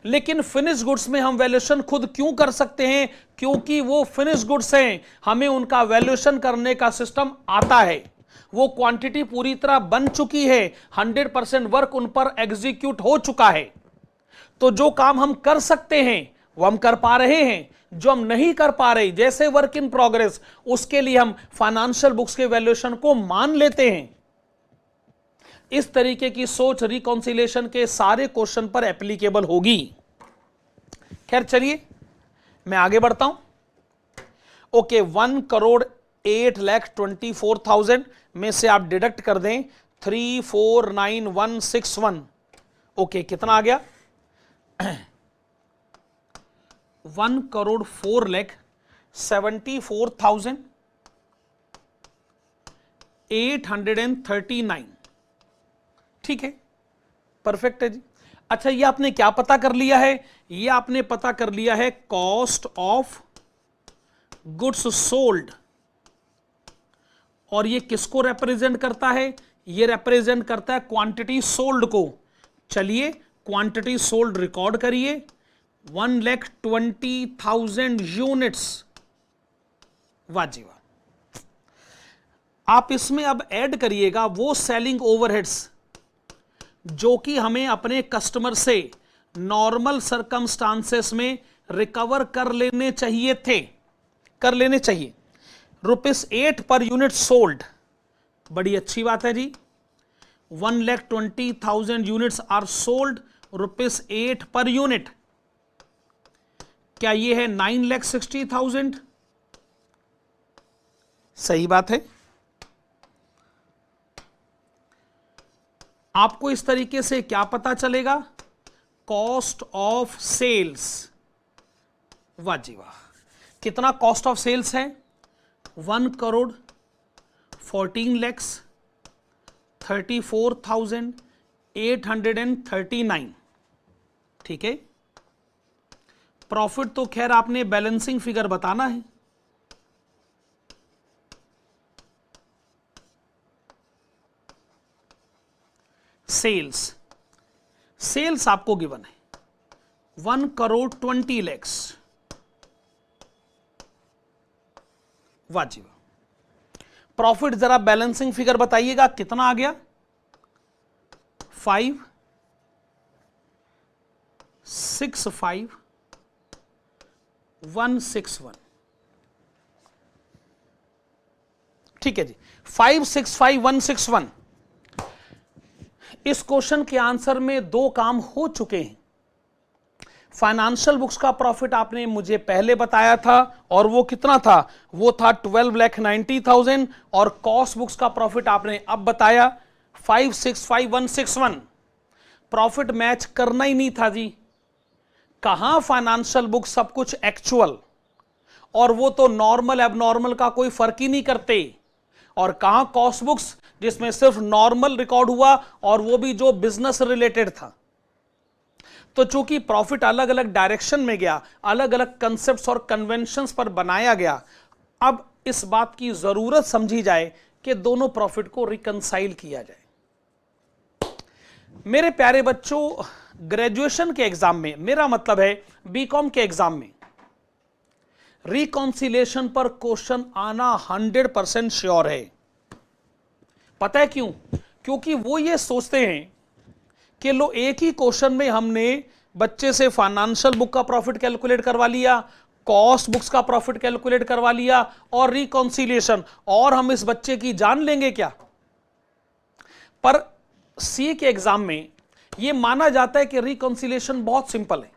लेकिन फिनिश गुड्स में हम वैल्यूएशन खुद क्यों कर सकते हैं? क्योंकि वो फिनिश गुड्स हैं, हमें उनका वैल्यूएशन करने का सिस्टम आता है, वो क्वांटिटी पूरी तरह बन चुकी है, 100% वर्क उन पर एग्जीक्यूट हो चुका है। तो जो काम हम कर सकते हैं वो हम कर पा रहे हैं, जो हम नहीं कर पा रहे जैसे वर्क इन प्रोग्रेस, उसके लिए हम फाइनेंशियल बुक्स के वैल्यूएशन को मान लेते हैं। इस तरीके की सोच रिकॉन्सिलिएशन के सारे क्वेश्चन पर एप्लीकेबल होगी। खैर चलिए मैं आगे बढ़ता हूं। ओके, 1,08,24,000 में से आप डिडक्ट कर दें 349,161। ओके, कितना आ गया? 1,04,74,839। ठीक है, परफेक्ट है जी। अच्छा, ये आपने क्या पता कर लिया है? ये आपने पता कर लिया है कॉस्ट ऑफ गुड्स सोल्ड, और ये किसको रिप्रेजेंट करता है? ये रिप्रेजेंट करता है क्वांटिटी सोल्ड को। चलिए क्वांटिटी सोल्ड रिकॉर्ड करिए, 1,20,000 यूनिट्स। वाह जी वाह। आप इसमें अब ऐड करिएगा वो सेलिंग ओवरहेड्स जो कि हमें अपने कस्टमर से नॉर्मल सर्कमस्टांसेस में रिकवर कर लेने चाहिए। ₹8 पर यूनिट सोल्ड, बड़ी अच्छी बात है जी। 1,20,000 units are sold, ₹8 per unit. क्या ये है 9,60,000? सही बात है। आपको इस तरीके से क्या पता चलेगा? Cost of sales. वाह जी वाह, कितना कॉस्ट ऑफ सेल्स है? 1,14,34,839। ठीक है। प्रॉफिट तो खैर आपने बैलेंसिंग फिगर बताना है। सेल्स आपको गिवन है 1,20,00,000। वाह जी वाह। प्रॉफिट जरा बैलेंसिंग फिगर बताइएगा कितना आ गया? 5,65,161। ठीक है जी, 5,65,161। इस क्वेश्चन के आंसर में दो काम हो चुके हैं। फाइनेंशियल बुक्स का प्रॉफिट आपने मुझे पहले बताया था और वो कितना था? वो था 12,90,000। और कॉस्ट बुक्स का प्रॉफिट आपने अब बताया 5,65,161। प्रॉफिट मैच करना ही नहीं था जी। कहां फाइनेंशियल बुक सब कुछ एक्चुअल, और वो तो नॉर्मल एबनॉर्मल का कोई फर्क ही नहीं करते, और कहां कॉस्ट बुक्स जिसमें सिर्फ नॉर्मल रिकॉर्ड हुआ और वो भी जो बिजनेस रिलेटेड था। तो चूंकि प्रॉफिट अलग अलग डायरेक्शन में गया, अलग अलग कंसेप्ट्स और कन्वेंशंस पर बनाया गया, अब इस बात की जरूरत समझी जाए कि दोनों प्रॉफिट को रिकंसाइल किया जाए। मेरे प्यारे बच्चों, ग्रेजुएशन के एग्जाम में, मेरा मतलब है बीकॉम के एग्जाम में, रिकॉन्सिलेशन पर क्वेश्चन आना 100% श्योर है। पता है क्यों? क्योंकि वो ये सोचते हैं कि लो एक ही क्वेश्चन में हमने बच्चे से फाइनेंशियल बुक का प्रॉफिट कैलकुलेट करवा लिया, कॉस्ट बुक्स का प्रॉफिट कैलकुलेट करवा लिया और रिकॉन्सिलिएशन, और हम इस बच्चे की जान लेंगे क्या? पर सी के एग्जाम में यह माना जाता है कि रिकॉन्सिलिएशन बहुत सिंपल है,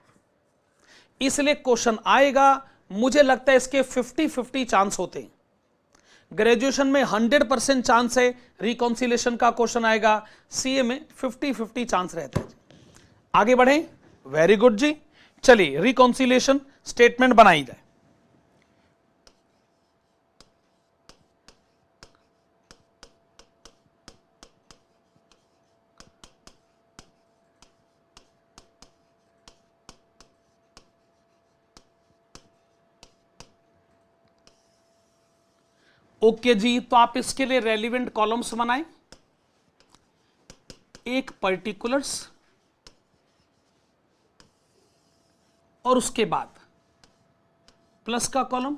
इसलिए क्वेश्चन आएगा। मुझे लगता है इसके 50-50 चांस होते हैं। ग्रेजुएशन में 100% चांस है रिकॉन्सिलिएशन का क्वेश्चन आएगा, सीए में 50-50 चांस रहता है। आगे बढ़ें। वेरी गुड जी। चलिए रिकॉन्सिलिएशन स्टेटमेंट बनाई जाए। ओके जी, तो आप इसके लिए रेलिवेंट कॉलम्स बनाएं। एक पर्टिकुलर्स और उसके बाद प्लस का कॉलम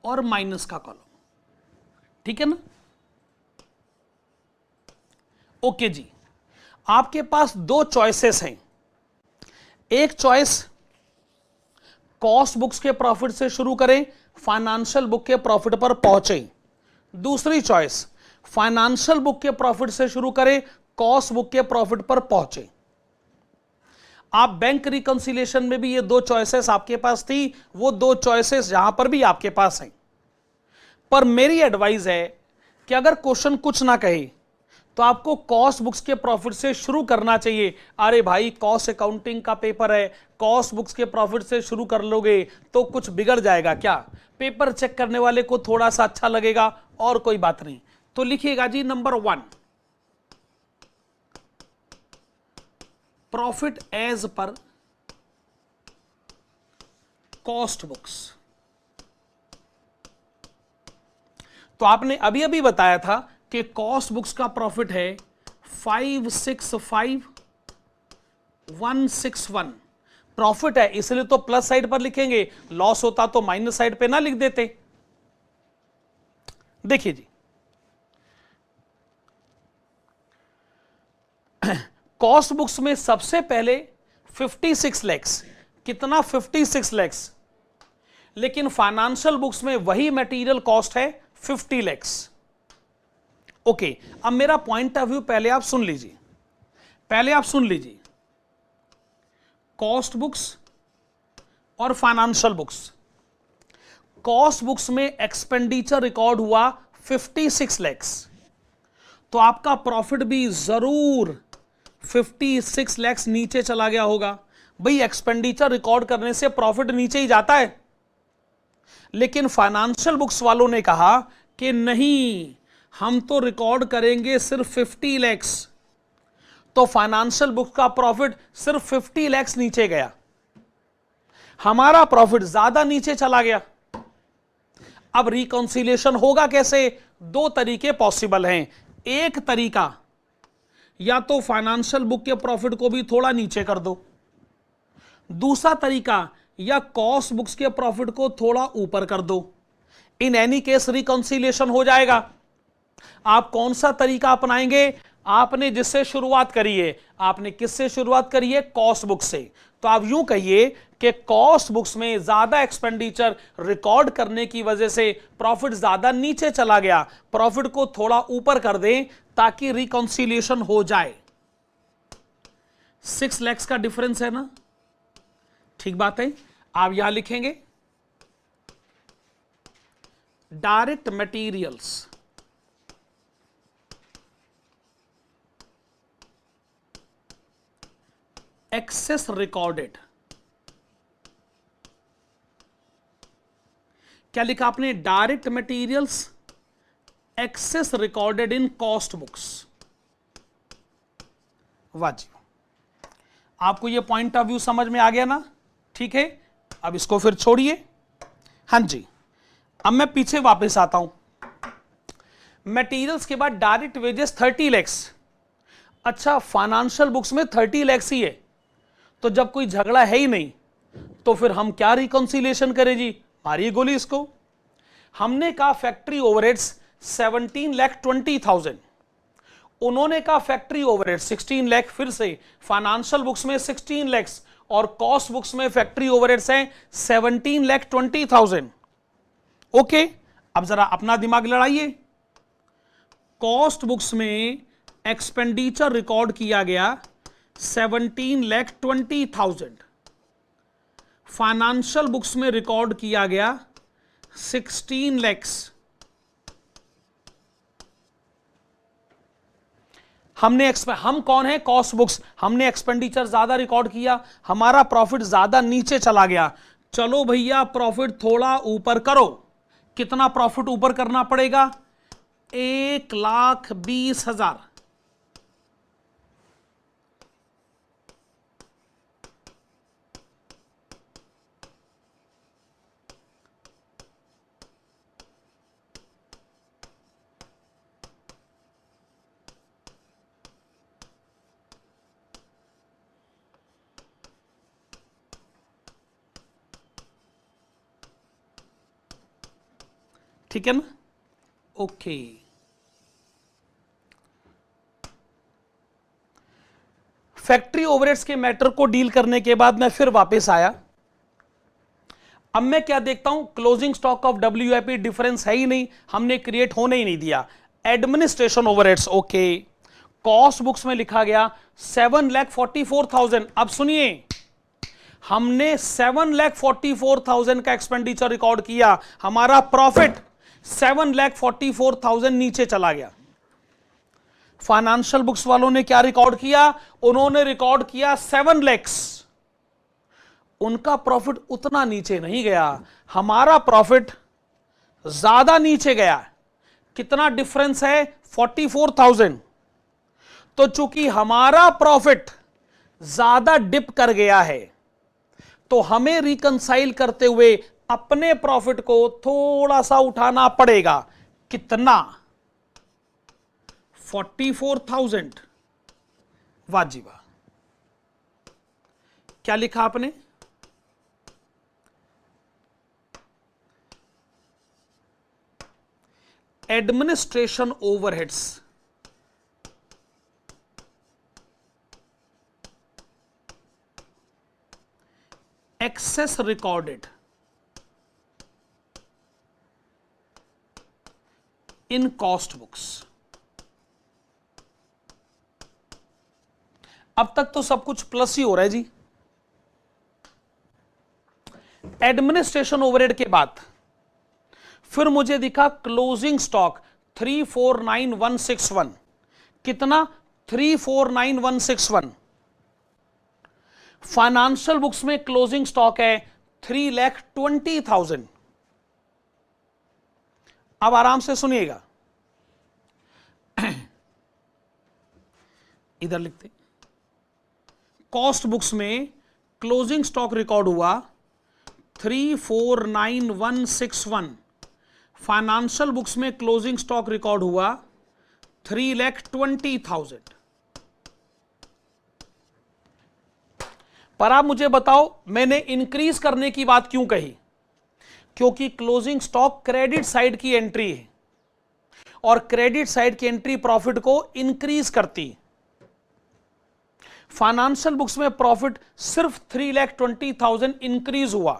और माइनस का कॉलम। ठीक है ना? ओके जी, आपके पास दो चॉइसेस हैं। एक चॉइस कॉस्ट बुक्स के प्रॉफिट से शुरू करें, फाइनेंशियल बुक के प्रॉफिट पर पहुंचे। दूसरी चॉइस फाइनेंशियल बुक के प्रॉफिट से शुरू करें, कॉस्ट बुक के प्रॉफिट पर पहुंचे। आप बैंक रिकंसिलिएशन में भी ये दो चॉइसेस आपके पास थी, वो दो चॉइसेस यहां पर भी आपके पास हैं। पर मेरी एडवाइस है कि अगर क्वेश्चन कुछ ना कहे तो आपको कॉस्ट बुक्स के प्रॉफिट से शुरू करना चाहिए। अरे भाई, कॉस्ट अकाउंटिंग का पेपर है, कॉस्ट बुक्स के प्रॉफिट से शुरू कर लोगे तो कुछ बिगड़ जाएगा क्या? पेपर चेक करने वाले को थोड़ा सा अच्छा लगेगा और कोई बात नहीं। तो लिखिएगा जी number 1, profit as per cost books. तो आपने अभी अभी बताया था कि कॉस्ट बुक्स का प्रॉफिट है 565,161। प्रॉफिट है इसलिए तो प्लस साइड पर लिखेंगे, लॉस होता तो माइनस साइड पे ना लिख देते। देखिए जी, कॉस्ट बुक्स में सबसे पहले 56 लैक्स, कितना 56 लैक्स, लेकिन फाइनेंशियल बुक्स में वही मटेरियल कॉस्ट है 50 लैक्स। ओके, अब मेरा पॉइंट ऑफ व्यू पहले आप सुन लीजिए, पहले आप सुन लीजिए। कॉस्ट बुक्स और फाइनेंशियल बुक्स, कॉस्ट बुक्स में एक्सपेंडिचर रिकॉर्ड हुआ 56 लैक्स, तो आपका प्रॉफिट भी जरूर 56 लैक्स नीचे चला गया होगा। भाई एक्सपेंडिचर रिकॉर्ड करने से प्रॉफिट नीचे ही जाता है। लेकिन फाइनेंशियल बुक्स वालों ने कहा कि नहीं, हम तो रिकॉर्ड करेंगे सिर्फ 50 लैक्स, तो फाइनेंशियल बुक का प्रॉफिट सिर्फ 50 लैक्स नीचे गया, हमारा प्रॉफिट ज्यादा नीचे चला गया। अब रिकॉन्सिलिएशन होगा कैसे? दो तरीके पॉसिबल हैं। एक तरीका, या तो फाइनेंशियल बुक के प्रॉफिट को भी थोड़ा नीचे कर दो, दूसरा तरीका, या कॉस्ट बुक्स के प्रॉफिट को थोड़ा ऊपर कर दो। इन एनी केस रिकॉन्सिलिएशन हो जाएगा। आप कौन सा तरीका अपनाएंगे? आपने जिससे शुरुआत करी है, आपने किससे शुरुआत करी है? कॉस्ट बुक से। तो आप यूं कहिए कि कॉस्ट बुक्स में ज्यादा एक्सपेंडिचर रिकॉर्ड करने की वजह से प्रॉफिट ज्यादा नीचे चला गया, प्रॉफिट को थोड़ा ऊपर कर दें ताकि रिकॉन्सिलिएशन हो जाए। 6 लैक्स का डिफरेंस है ना, ठीक बात है। आप यहां लिखेंगे डायरेक्ट मटेरियल्स एक्सेस रिकॉर्डेड, क्या लिखा आपने? Direct materials excess recorded in cost books. वाह जी, आपको ये पॉइंट ऑफ व्यू समझ में आ गया ना? ठीक है, अब इसको फिर छोड़िए। हाँ जी, अब मैं पीछे वापस आता हूं। मटेरियल्स के बाद डायरेक्ट वेजेस 30 लैक्स। अच्छा, फाइनेंशियल बुक्स में 30 लैक्स ही है, तो जब कोई झगड़ा है ही नहीं तो फिर हम क्या रिकॉन्सिलिएशन करें जी? मारिए गोली इसको। हमने कहा फैक्ट्री ओवरहेड्स 17,20,000, उन्होंने कहा फैक्ट्री ओवरहेड 16 लाख। फिर से फाइनेंशियल बुक्स में 16 लैक्स और कॉस्ट बुक्स में फैक्ट्री ओवरहेड्स हैं 17,20,000। ओके, अब जरा अपना दिमाग लड़ाइए। कॉस्ट बुक्स में एक्सपेंडिचर रिकॉर्ड किया गया 17,20,000, फाइनेंशियल बुक्स में रिकॉर्ड किया गया 16 लैक्स। हम कौन है? Cost books. हमने एक्सपेंडिचर ज्यादा रिकॉर्ड किया, हमारा प्रॉफिट ज्यादा नीचे चला गया। चलो भैया प्रॉफिट थोड़ा ऊपर करो। कितना प्रॉफिट ऊपर करना पड़ेगा? 1,20,000। ठीक है ना? ओके, फैक्ट्री ओवरहेड्स के मैटर को डील करने के बाद मैं फिर वापस आया। अब मैं क्या देखता हूं? Closing stock of WIP difference है ही नहीं, हमने क्रिएट होने ही नहीं दिया। Administration overheads, okay, cost books में लिखा गया 7,44,000। अब सुनिए, हमने 7,44,000 का एक्सपेंडिचर रिकॉर्ड किया, हमारा प्रॉफिट 7,44,000 नीचे चला गया। फाइनेंशियल बुक्स वालों ने क्या रिकॉर्ड किया? उन्होंने रिकॉर्ड किया 7 लैक्स, उनका प्रॉफिट उतना नीचे नहीं गया, हमारा प्रॉफिट ज्यादा नीचे गया। कितना डिफरेंस है? 44,000। तो चूंकि हमारा प्रॉफिट ज्यादा डिप कर गया है, तो हमें रिकंसाइल करते हुए अपने प्रॉफिट को थोड़ा सा उठाना पड़ेगा। कितना? 44,000। वाह जी वाह, क्या लिखा आपने? Administration overheads excess recorded in cost books. अब तक तो सब कुछ प्लस ही हो रहा है जी। एडमिनिस्ट्रेशन ओवरहेड के बाद फिर मुझे दिखा क्लोजिंग स्टॉक 349161। कितना? 349161। फाइनेंशियल बुक्स में क्लोजिंग स्टॉक है 3,20,000। अब आराम से सुनिएगा, इधर लिखते, कॉस्ट बुक्स में क्लोजिंग स्टॉक रिकॉर्ड हुआ 349161। फाइनेंशियल बुक्स में क्लोजिंग स्टॉक रिकॉर्ड हुआ 3,20,000। पर आप मुझे बताओ मैंने इंक्रीज करने की बात क्यों कही? क्योंकि क्लोजिंग स्टॉक क्रेडिट साइड की एंट्री है और क्रेडिट साइड की एंट्री प्रॉफिट को इंक्रीज करती है। फाइनेंशियल बुक्स में प्रॉफिट सिर्फ 3,20,000 इंक्रीज हुआ,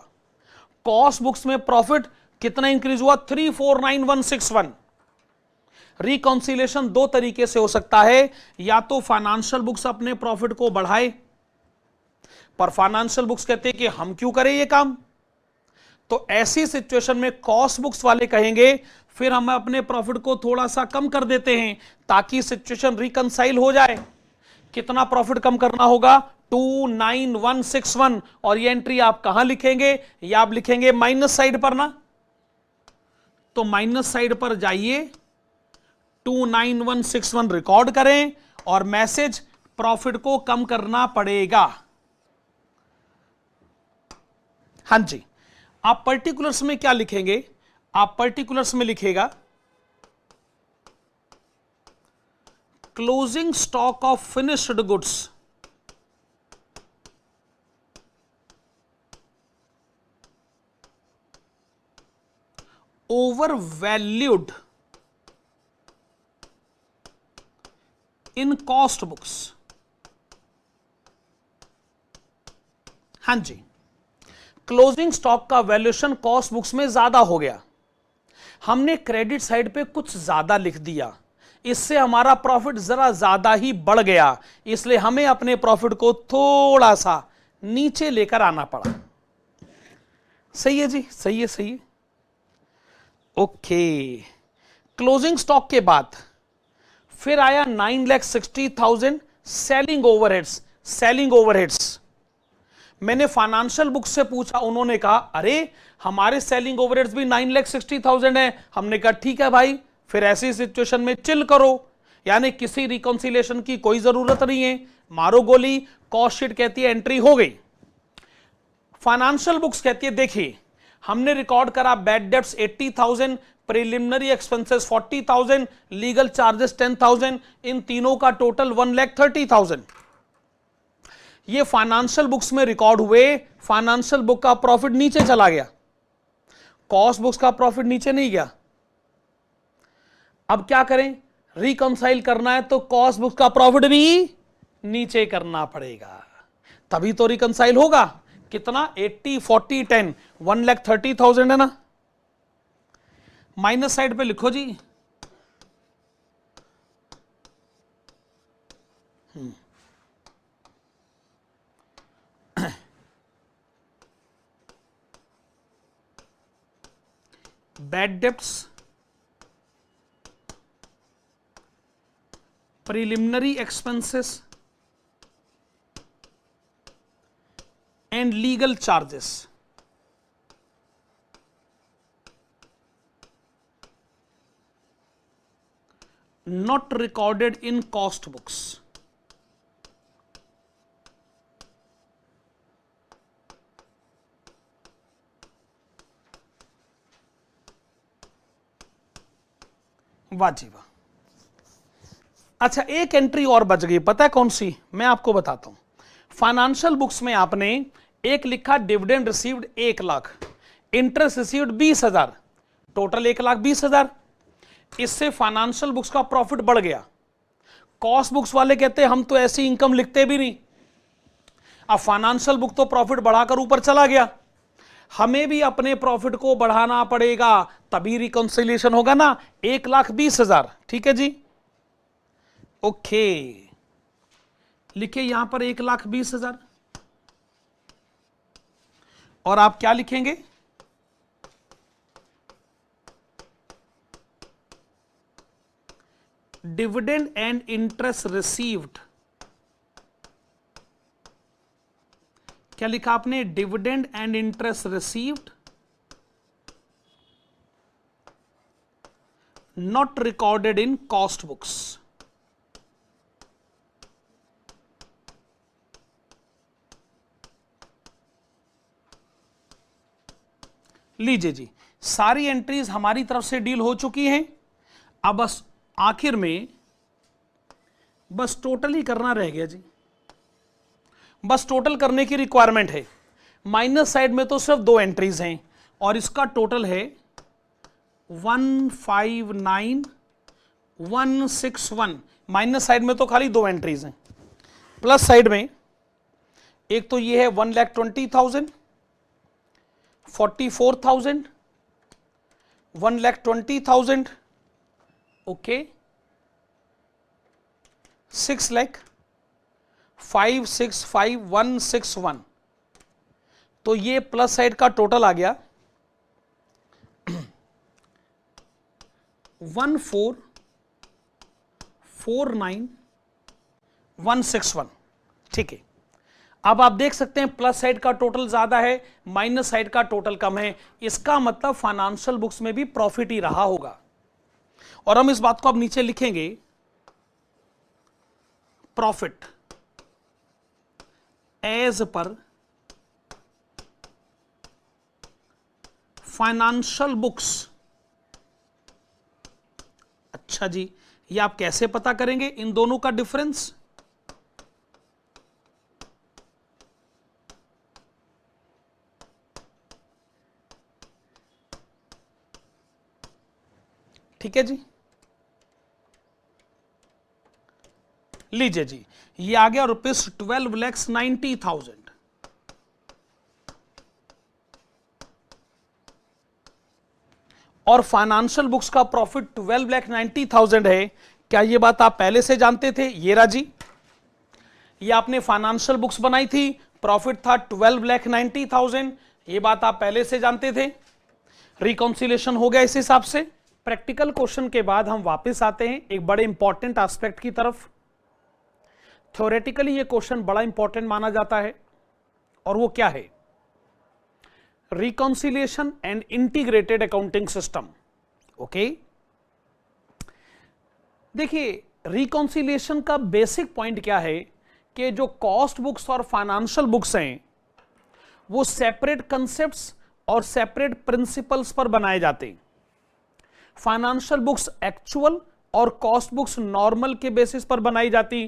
कॉस्ट बुक्स में प्रॉफिट कितना इंक्रीज हुआ? 349161। रिकॉन्सिलेशन दो तरीके से हो सकता है, या तो फाइनेंशियल बुक्स अपने प्रॉफिट को बढ़ाए, पर फाइनेंशियल बुक्स कहते हैं कि हम क्यों करें ये काम, तो ऐसी सिचुएशन में कॉस्ट बुक्स वाले कहेंगे फिर हम अपने प्रॉफिट को थोड़ा सा कम कर देते हैं ताकि सिचुएशन रिकंसाइल हो जाए। कितना प्रॉफिट कम करना होगा? 29161। और ये एंट्री आप कहां लिखेंगे? या आप लिखेंगे माइनस साइड पर ना, तो माइनस साइड पर जाइए, 29161 रिकॉर्ड करें और मैसेज प्रॉफिट को कम करना पड़ेगा। हां जी, आप पर्टिकुलर्स में क्या लिखेंगे? आप पर्टिकुलर्स में लिखेगा closing stock of finished goods over valued in cost books. हां जी, क्लोजिंग स्टॉक का वैल्यूएशन कॉस्ट बुक्स में ज्यादा हो गया, हमने क्रेडिट साइड पे कुछ ज्यादा लिख दिया, इससे हमारा प्रॉफिट जरा ज्यादा ही बढ़ गया, इसलिए हमें अपने प्रॉफिट को थोड़ा सा नीचे लेकर आना पड़ा। सही है जी, सही है, सही है। ओके, क्लोजिंग स्टॉक के बाद फिर आया 9,60,000 सेलिंग ओवरहेड्स। सेलिंग ओवरहेड्स मैंने फाइनेंशियल बुक से पूछा, उन्होंने कहा अरे हमारे सेलिंग ओवरहेड्स भी 9,60,000 है। हमने कहा ठीक है भाई, फिर ऐसी सिचुएशन में चिल करो, यानी किसी रिकॉन्सिलेशन की कोई जरूरत नहीं है, मारो गोली। कॉस्ट शीट कहती है एंट्री हो गई, फाइनेंशियल बुक्स कहती है देखिए हमने रिकॉर्ड करा bad debts 80,000, preliminary expenses 40,000, legal charges 10,000, इन तीनों का टोटल 1,30,000। ये फाइनेंशियल बुक्स में रिकॉर्ड हुए, फाइनेंशियल बुक का प्रॉफिट नीचे चला गया, कॉस्ट बुक्स का प्रॉफिट नीचे नहीं गया। अब क्या करें? रिकंसाइल करना है तो कॉस्ट बुक्स का प्रॉफिट भी नीचे करना पड़ेगा, तभी तो रिकंसाइल होगा। कितना? 80, 40, 10, 1,30,000 है ना। माइनस साइड पे लिखो जी, bad debts, preliminary expenses and legal charges। not recorded in cost books। वाह जी वाह। अच्छा, एक एंट्री और बच गई, पता है कौन सी? मैं आपको बताता हूं। फाइनेंशियल बुक्स में आपने एक लिखा dividend received 1 lakh, interest received 20,000, total 1,20,000। इससे फाइनेंशियल बुक्स का प्रॉफिट बढ़ गया। कॉस्ट बुक्स वाले कहते हैं हम तो ऐसी इनकम लिखते भी नहीं। अब फाइनेंशियल बुक तो प्रॉफिट बढ़ाकर ऊपर चला गया, हमें भी अपने प्रॉफिट को बढ़ाना पड़ेगा, तभी रिकंसिलिएशन होगा ना। 1,20,000, ठीक है जी, ओके, लिखिए यहां पर 1,20,000 और आप क्या लिखेंगे, डिविडेंड एंड इंटरेस्ट रिसीव्ड। क्या लिखा आपने, dividend and interest received not recorded in cost books. लीजिए जी, सारी एंट्रीज हमारी तरफ से डील हो चुकी हैं। अब बस आखिर में बस टोटल ही करना रह गया जी, बस टोटल करने की रिक्वायरमेंट है। माइनस साइड में तो सिर्फ 2 एंट्रीज हैं और इसका टोटल है 159,161। माइनस साइड में तो खाली 2 एंट्रीज हैं। प्लस साइड में एक तो ये है 1,20,000, 44,000, 1,20,000, ओके, 6,05,65161। तो ये प्लस साइड का टोटल आ गया 1,449,161, ठीक है। अब आप देख सकते हैं प्लस साइड का टोटल ज्यादा है, माइनस साइड का टोटल कम है, इसका मतलब फाइनेंशियल बुक्स में भी प्रॉफिट ही रहा होगा। और हम इस बात को अब नीचे लिखेंगे, profit as per financial books. अच्छा जी, ये आप कैसे पता करेंगे इन दोनों का डिफरेंस, ठीक है जी। लीजिए जी, ये आ गया ₹12,90,000। और फाइनेंशियल बुक्स का प्रॉफिट 12,90,000 है। क्या ये बात आप पहले से जानते थे? ये राजी, ये आपने फाइनेंशियल बुक्स बनाई थी, प्रॉफिट था 12,90,000, ये बात आप पहले से जानते थे। रिकॉन्सिलेशन हो गया इस हिसाब से। प्रैक्टिकल क्वेश्चन के बाद हम वापस आते हैं एक बड़े इंपॉर्टेंट एस्पेक्ट की तरफ। थ्योरेटिकली ये क्वेश्चन बड़ा इंपॉर्टेंट माना जाता है, और वो क्या है? Reconciliation and integrated accounting system. Okay, देखिए रिकॉन्सिलिएशन का बेसिक पॉइंट क्या है कि जो कॉस्ट बुक्स और फाइनेंशियल बुक्स हैं वो सेपरेट कंसेप्ट्स और सेपरेट प्रिंसिपल्स पर बनाए जाते हैं। फाइनेंशियल बुक्स एक्चुअल और कॉस्ट बुक्स नॉर्मल के बेसिस पर बनाई जाती।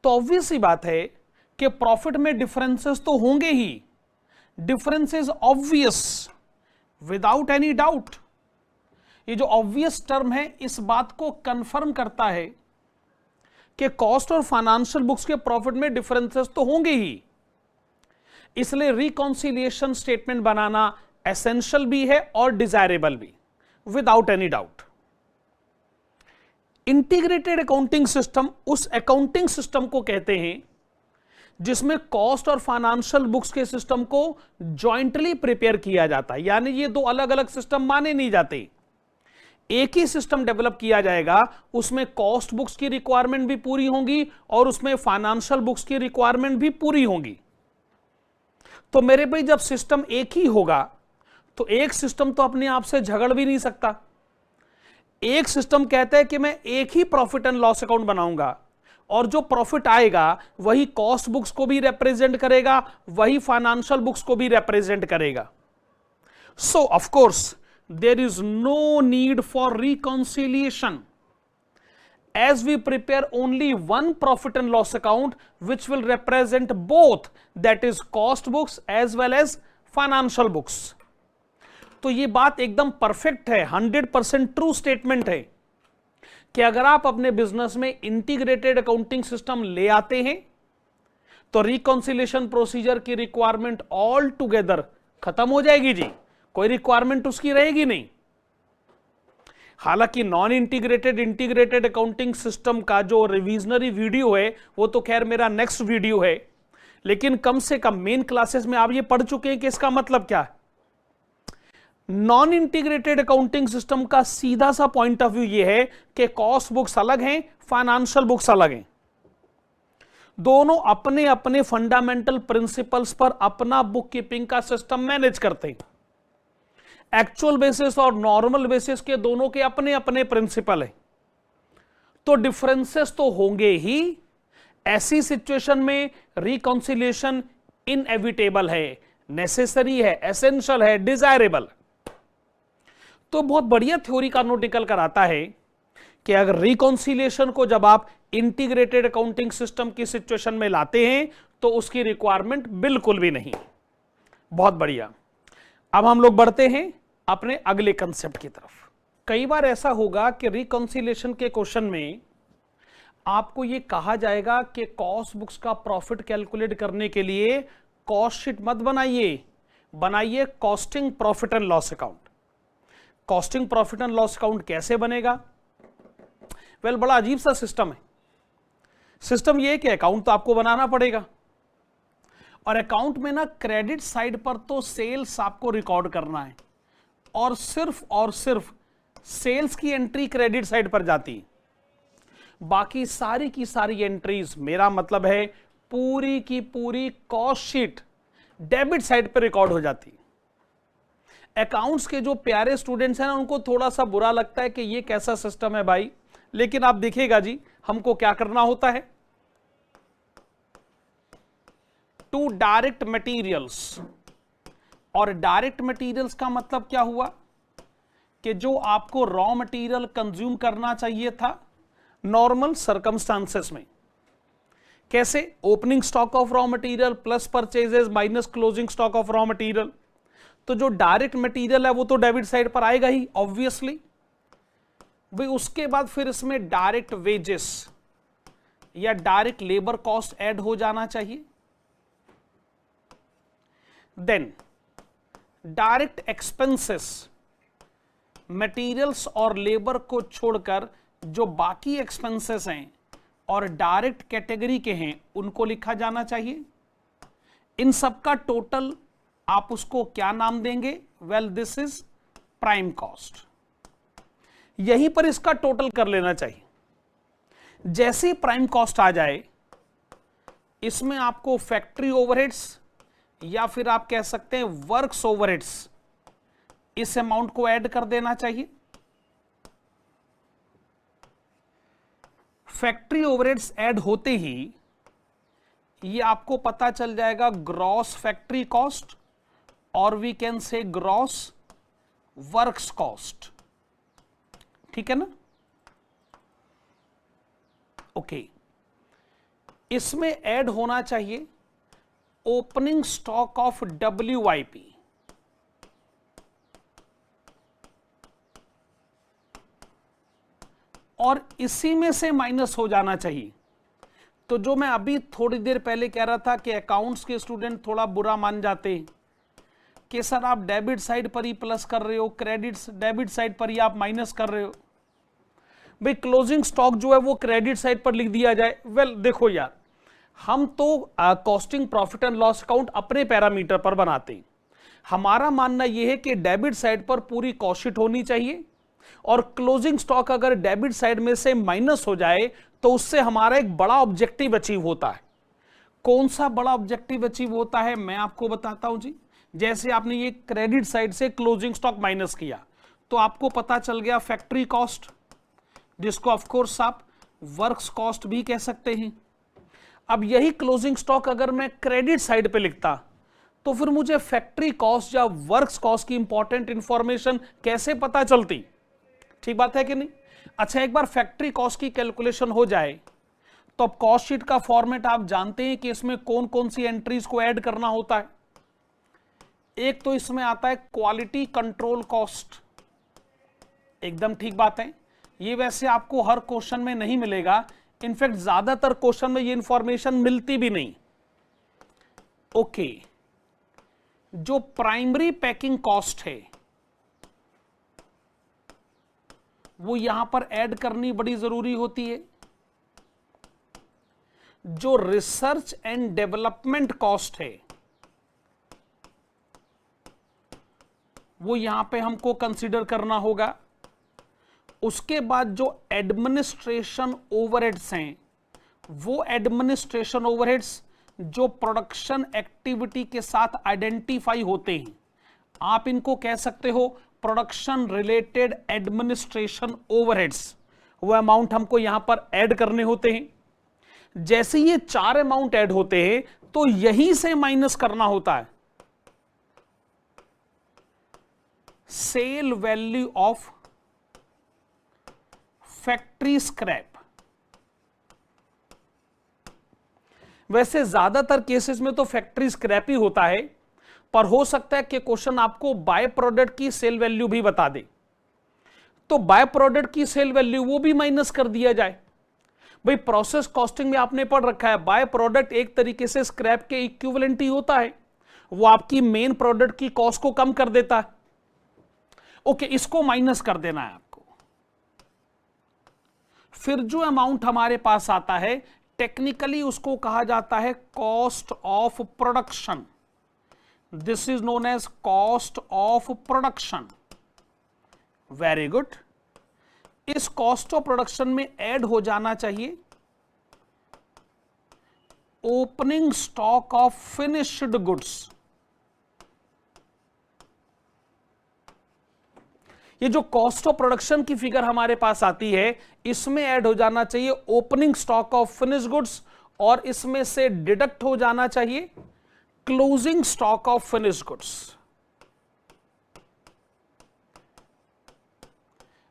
तो ऑब्वियस सी बात है कि प्रॉफिट में डिफरेंसेस तो होंगे ही, differences obvious without any doubt. ये जो ऑब्वियस टर्म है इस बात को कंफर्म करता है कि कॉस्ट और फाइनेंशियल बुक्स के प्रॉफिट में डिफरेंसेस तो होंगे ही, इसलिए रिकॉन्सिलिएशन स्टेटमेंट बनाना एसेंशियल भी है और डिजायरेबल भी, without any doubt. Integrated accounting system उस अकाउंटिंग सिस्टम को कहते हैं जिसमें कॉस्ट और फाइनेंशियल बुक्स के सिस्टम को जॉइंटली प्रिपेयर किया जाता है। यानी ये दो अलग अलग सिस्टम माने नहीं जाते, एक ही सिस्टम डेवलप किया जाएगा, उसमें कॉस्ट बुक्स की रिक्वायरमेंट भी पूरी होंगी और उसमें फाइनेंशियल बुक्स की रिक्वायरमेंट भी पूरी होंगी। तो मेरे भाई जब सिस्टम एक ही होगा तो एक सिस्टम तो अपने आप से झगड़ भी नहीं सकता। एक सिस्टम कहता है कि मैं एक ही प्रॉफिट एंड लॉस अकाउंट बनाऊंगा और जो प्रॉफिट आएगा वही कॉस्ट बुक्स को भी रिप्रेजेंट करेगा, वही फाइनेंशियल बुक्स को भी रिप्रेजेंट करेगा। So of course there is no need for reconciliation as we prepare only one profit and loss account which will represent both, that is cost books as well as financial books। तो ये बात एकदम perfect है, 100% true statement है कि अगर आप अपने बिजनेस में इंटीग्रेटेड अकाउंटिंग सिस्टम ले आते हैं तो रिकॉन्सिलेशन प्रोसीजर की रिक्वायरमेंट ऑल टुगेदर खत्म हो जाएगी जी, कोई रिक्वायरमेंट उसकी रहेगी नहीं। हालांकि non integrated integrated accounting system का जो रिविजनरी वीडियो है वो तो खैर मेरा नेक्स्ट वीडियो है, लेकिन कम से कम मेन क्लासेस में आप ये पढ़ चुके हैं कि इसका मतलब क्या है। नॉन इंटीग्रेटेड अकाउंटिंग सिस्टम का सीधा सा पॉइंट ऑफ व्यू ये है कि कॉस्ट बुक्स अलग हैं, फाइनेंशियल बुक्स अलग हैं, दोनों अपने अपने फंडामेंटल प्रिंसिपल्स पर अपना बुक कीपिंग का सिस्टम मैनेज करते हैं। एक्चुअल बेसिस और नॉर्मल बेसिस के दोनों के अपने अपने प्रिंसिपल हैं, तो डिफरेंसेस तो होंगे ही। ऐसी सिचुएशन में रिकॉन्सिलिएशन इनएविटेबल है, नेसेसरी है, एसेंशियल है, डिजायरेबल। तो बहुत बढ़िया थ्योरी का नोट निकल कर आता है कि अगर रिकॉन्सिलिएशन को जब आप इंटीग्रेटेड अकाउंटिंग सिस्टम की सिचुएशन में लाते हैं तो उसकी रिक्वायरमेंट बिल्कुल भी नहीं। बहुत बढ़िया। अब हम लोग बढ़ते हैं अपने अगले कंसेप्ट की तरफ। कई बार ऐसा होगा कि रिकॉन्सिलिएशन के क्वेश्चन में आपको यह कहा जाएगा कि कॉस्ट बुक्स का प्रॉफिट कैलकुलेट करने के लिए कॉस्ट शीट मत बनाइए, बनाइए costing profit and loss account. Costing profit and loss account कैसे बनेगा? वेल, बड़ा अजीब सा सिस्टम है। सिस्टम ये है कि अकाउंट तो आपको बनाना पड़ेगा, और अकाउंट में ना क्रेडिट साइड पर तो सेल्स आपको रिकॉर्ड करना है, और सिर्फ सेल्स की एंट्री क्रेडिट साइड पर जाती है। बाकी सारी की सारी एंट्रीज, मेरा मतलब है पूरी की पूरी कॉस्ट शीट डेबिट साइड पर रिकॉर्ड हो जाती है। अकाउंट्स के जो प्यारे स्टूडेंट्स हैं ना, उनको थोड़ा सा बुरा लगता है कि ये कैसा सिस्टम है भाई, लेकिन आप देखिएगा जी हमको क्या करना होता है। टू डायरेक्ट मटेरियल्स, और डायरेक्ट मटेरियल्स का मतलब क्या हुआ कि जो आपको रॉ मटेरियल कंज्यूम करना चाहिए था नॉर्मल सर्कमस्टांसेस में। कैसे? Opening stock of raw material plus purchases minus closing stock of raw material. तो जो डायरेक्ट मटेरियल है वो तो डेबिट साइड पर आएगा ही ऑब्वियसली भाई। उसके बाद फिर इसमें डायरेक्ट वेजेस या डायरेक्ट लेबर कॉस्ट ऐड हो जाना चाहिए। देन डायरेक्ट एक्सपेंसेस, मटेरियल्स और लेबर को छोड़कर जो बाकी एक्सपेंसेस हैं और डायरेक्ट कैटेगरी के हैं उनको लिखा जाना चाहिए। इन सब का टोटल आप उसको क्या नाम देंगे? Well, this is prime cost. यहीं पर इसका टोटल कर लेना चाहिए। जैसे प्राइम कॉस्ट आ जाए, इसमें आपको फैक्ट्री ओवरहेड्स या फिर आप कह सकते हैं वर्क्स ओवरहेड्स, इस अमाउंट को ऐड कर देना चाहिए। फैक्ट्री ओवरहेड्स ऐड होते ही ये आपको पता चल जाएगा ग्रॉस फैक्ट्री कॉस्ट, और we can say gross works cost. ठीक है ना? ओके। इसमें ऐड होना चाहिए ओपनिंग स्टॉक ऑफ WIP, और इसी में से माइनस हो जाना चाहिए। तो जो मैं अभी थोड़ी देर पहले कह रहा था कि अकाउंट्स के स्टूडेंट थोड़ा बुरा मान जाते हैं कि सर आप डेबिट साइड पर ही प्लस कर रहे हो, क्रेडिट डेबिट साइड पर ही आप माइनस कर रहे हो। भाई क्लोजिंग स्टॉक जो है वो क्रेडिट साइड पर लिख दिया जाए। वेल देखो यार, हम तो costing profit and loss account अपने पैरामीटर पर बनाते हैं। हमारा मानना यह है कि डेबिट साइड पर पूरी कॉस्ट शीट होनी चाहिए, और क्लोजिंग स्टॉक अगर डेबिट साइड में से माइनस हो जाए तो उससे हमारा एक बड़ा ऑब्जेक्टिव अचीव होता है। कौन सा बड़ा ऑब्जेक्टिव अचीव होता है मैं आपको बताता हूं जी। जैसे आपने ये क्रेडिट साइड से क्लोजिंग स्टॉक माइनस किया तो आपको पता चल गया फैक्ट्री कॉस्ट, जिसको ऑफ कोर्स आप वर्क्स कॉस्ट भी कह सकते हैं। अब यही क्लोजिंग स्टॉक अगर मैं क्रेडिट साइड पे लिखता तो फिर मुझे फैक्ट्री कॉस्ट या वर्क्स कॉस्ट की इंपॉर्टेंट इंफॉर्मेशन कैसे पता चलती? ठीक बात है कि नहीं? अच्छा, एक बार फैक्ट्री कॉस्ट की कैलकुलेशन हो जाए तो अब कॉस्ट शीट का फॉर्मेट आप जानते हैं कि इसमें कौन कौन सी एंट्रीज को ऐड करना होता है। एक तो इसमें आता है क्वालिटी कंट्रोल कॉस्ट, एकदम ठीक बात है। ये वैसे आपको हर क्वेश्चन में नहीं मिलेगा, इनफैक्ट ज्यादातर क्वेश्चन में ये इंफॉर्मेशन मिलती भी नहीं। ओके, जो प्राइमरी पैकिंग कॉस्ट है वो यहां पर ऐड करनी बड़ी जरूरी होती है। जो रिसर्च एंड डेवलपमेंट कॉस्ट है वो यहां पे हमको कंसीडर करना होगा। उसके बाद जो एडमिनिस्ट्रेशन ओवरहेड्स हैं वो एडमिनिस्ट्रेशन ओवरहेड्स जो प्रोडक्शन एक्टिविटी के साथ आइडेंटिफाई होते हैं, आप इनको कह सकते हो प्रोडक्शन रिलेटेड एडमिनिस्ट्रेशन ओवरहेड्स, वो अमाउंट हमको यहां पर ऐड करने होते हैं। जैसे ये 4 अमाउंट ऐड होते हैं तो यहीं से माइनस करना होता है sale value of factory scrap. वैसे ज्यादातर केसेस में तो फैक्ट्री स्क्रैप ही होता है, पर हो सकता है कि क्वेश्चन आपको बाय प्रोडक्ट की सेल वैल्यू भी बता दे, तो बाय प्रोडक्ट की सेल वैल्यू वो भी माइनस कर दिया जाए। भाई प्रोसेस कॉस्टिंग में आपने पढ़ रखा है बाय प्रोडक्ट एक तरीके से स्क्रैप के इक्विवेलेंट ही होता है, वो आपकी मेन प्रोडक्ट की कॉस्ट को कम कर देता है। ओके, इसको माइनस कर देना है आपको। फिर जो अमाउंट हमारे पास आता है टेक्निकली उसको कहा जाता है cost of production. This is known as cost of production. Very good. इस कॉस्ट ऑफ प्रोडक्शन में ऐड हो जाना चाहिए opening stock of finished goods. ये जो कॉस्ट ऑफ प्रोडक्शन की फिगर हमारे पास आती है इसमें ऐड हो जाना चाहिए opening stock of finished goods, और इसमें से डिडक्ट हो जाना चाहिए closing stock of finished goods.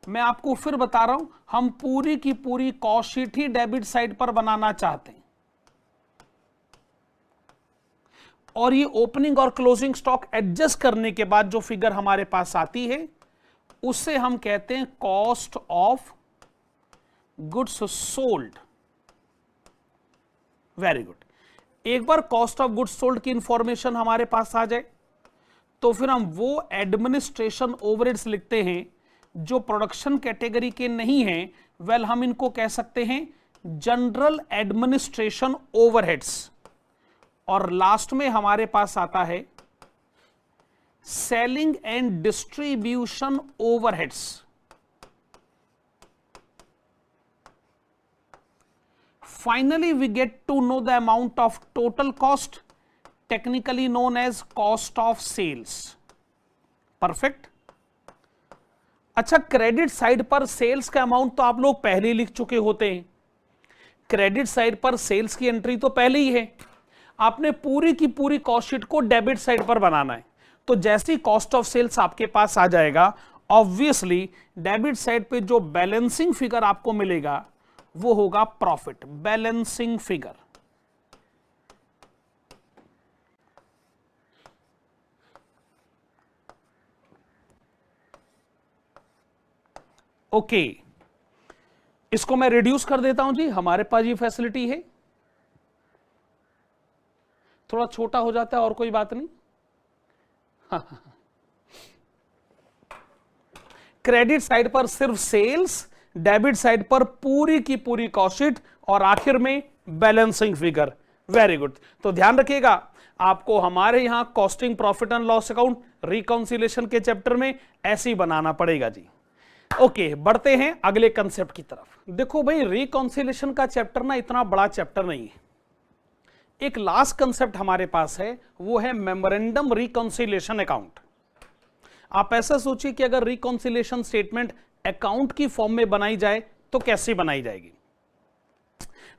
मैं आपको फिर बता रहा हूं, हम पूरी की पूरी कॉस्ट शीट ही डेबिट साइड पर बनाना चाहते हैं, और ये ओपनिंग और क्लोजिंग स्टॉक एडजस्ट करने के बाद जो फिगर हमारे पास आती है उसे हम कहते हैं cost of goods sold. Very good. एक बार कॉस्ट ऑफ गुड्स सोल्ड की इंफॉर्मेशन हमारे पास आ जाए तो फिर हम वो एडमिनिस्ट्रेशन ओवरहेड्स लिखते हैं जो प्रोडक्शन कैटेगरी के नहीं हैं। वेल हम इनको कह सकते हैं जनरल एडमिनिस्ट्रेशन ओवरहेड्स। और लास्ट में हमारे पास आता है selling and distribution overheads. Finally we get to know the amount of total cost, technically known as cost of sales. Perfect. अच्छा, क्रेडिट साइड पर सेल्स का अमाउंट तो आप लोग पहले ही लिख चुके होते हैं। क्रेडिट साइड पर सेल्स की एंट्री तो पहले ही है, आपने पूरी की पूरी कॉस्ट शीट को डेबिट साइड पर बनाना है। तो जैसी कॉस्ट ऑफ सेल्स आपके पास आ जाएगा, ऑब्वियसली डेबिट साइड पे जो बैलेंसिंग फिगर आपको मिलेगा वो होगा प्रॉफिट, बैलेंसिंग फिगर। ओके, इसको मैं रिड्यूस कर देता हूं जी, हमारे पास ये फैसिलिटी है। थोड़ा छोटा हो जाता है और कोई बात नहीं। क्रेडिट साइड पर सिर्फ सेल्स, डेबिट साइड पर पूरी की पूरी कॉस्ट शीट, और आखिर में बैलेंसिंग फिगर। Very good. तो ध्यान रखिएगा, आपको हमारे यहां costing profit and loss account reconciliation के चैप्टर में ऐसे ही बनाना पड़ेगा जी। ओके, बढ़ते हैं अगले कंसेप्ट की तरफ। देखो भाई, रिकॉन्सिलेशन का चैप्टर ना इतना बड़ा चैप्टर नहीं है। एक लास्ट कंसेप्ट हमारे पास है, वो है मेमोरेंडम रिकॉन्सिलेशन अकाउंट। आप ऐसा सोचिए कि अगर रिकॉन्सिलेशन स्टेटमेंट अकाउंट की फॉर्म में बनाई जाए तो कैसे बनाई जाएगी।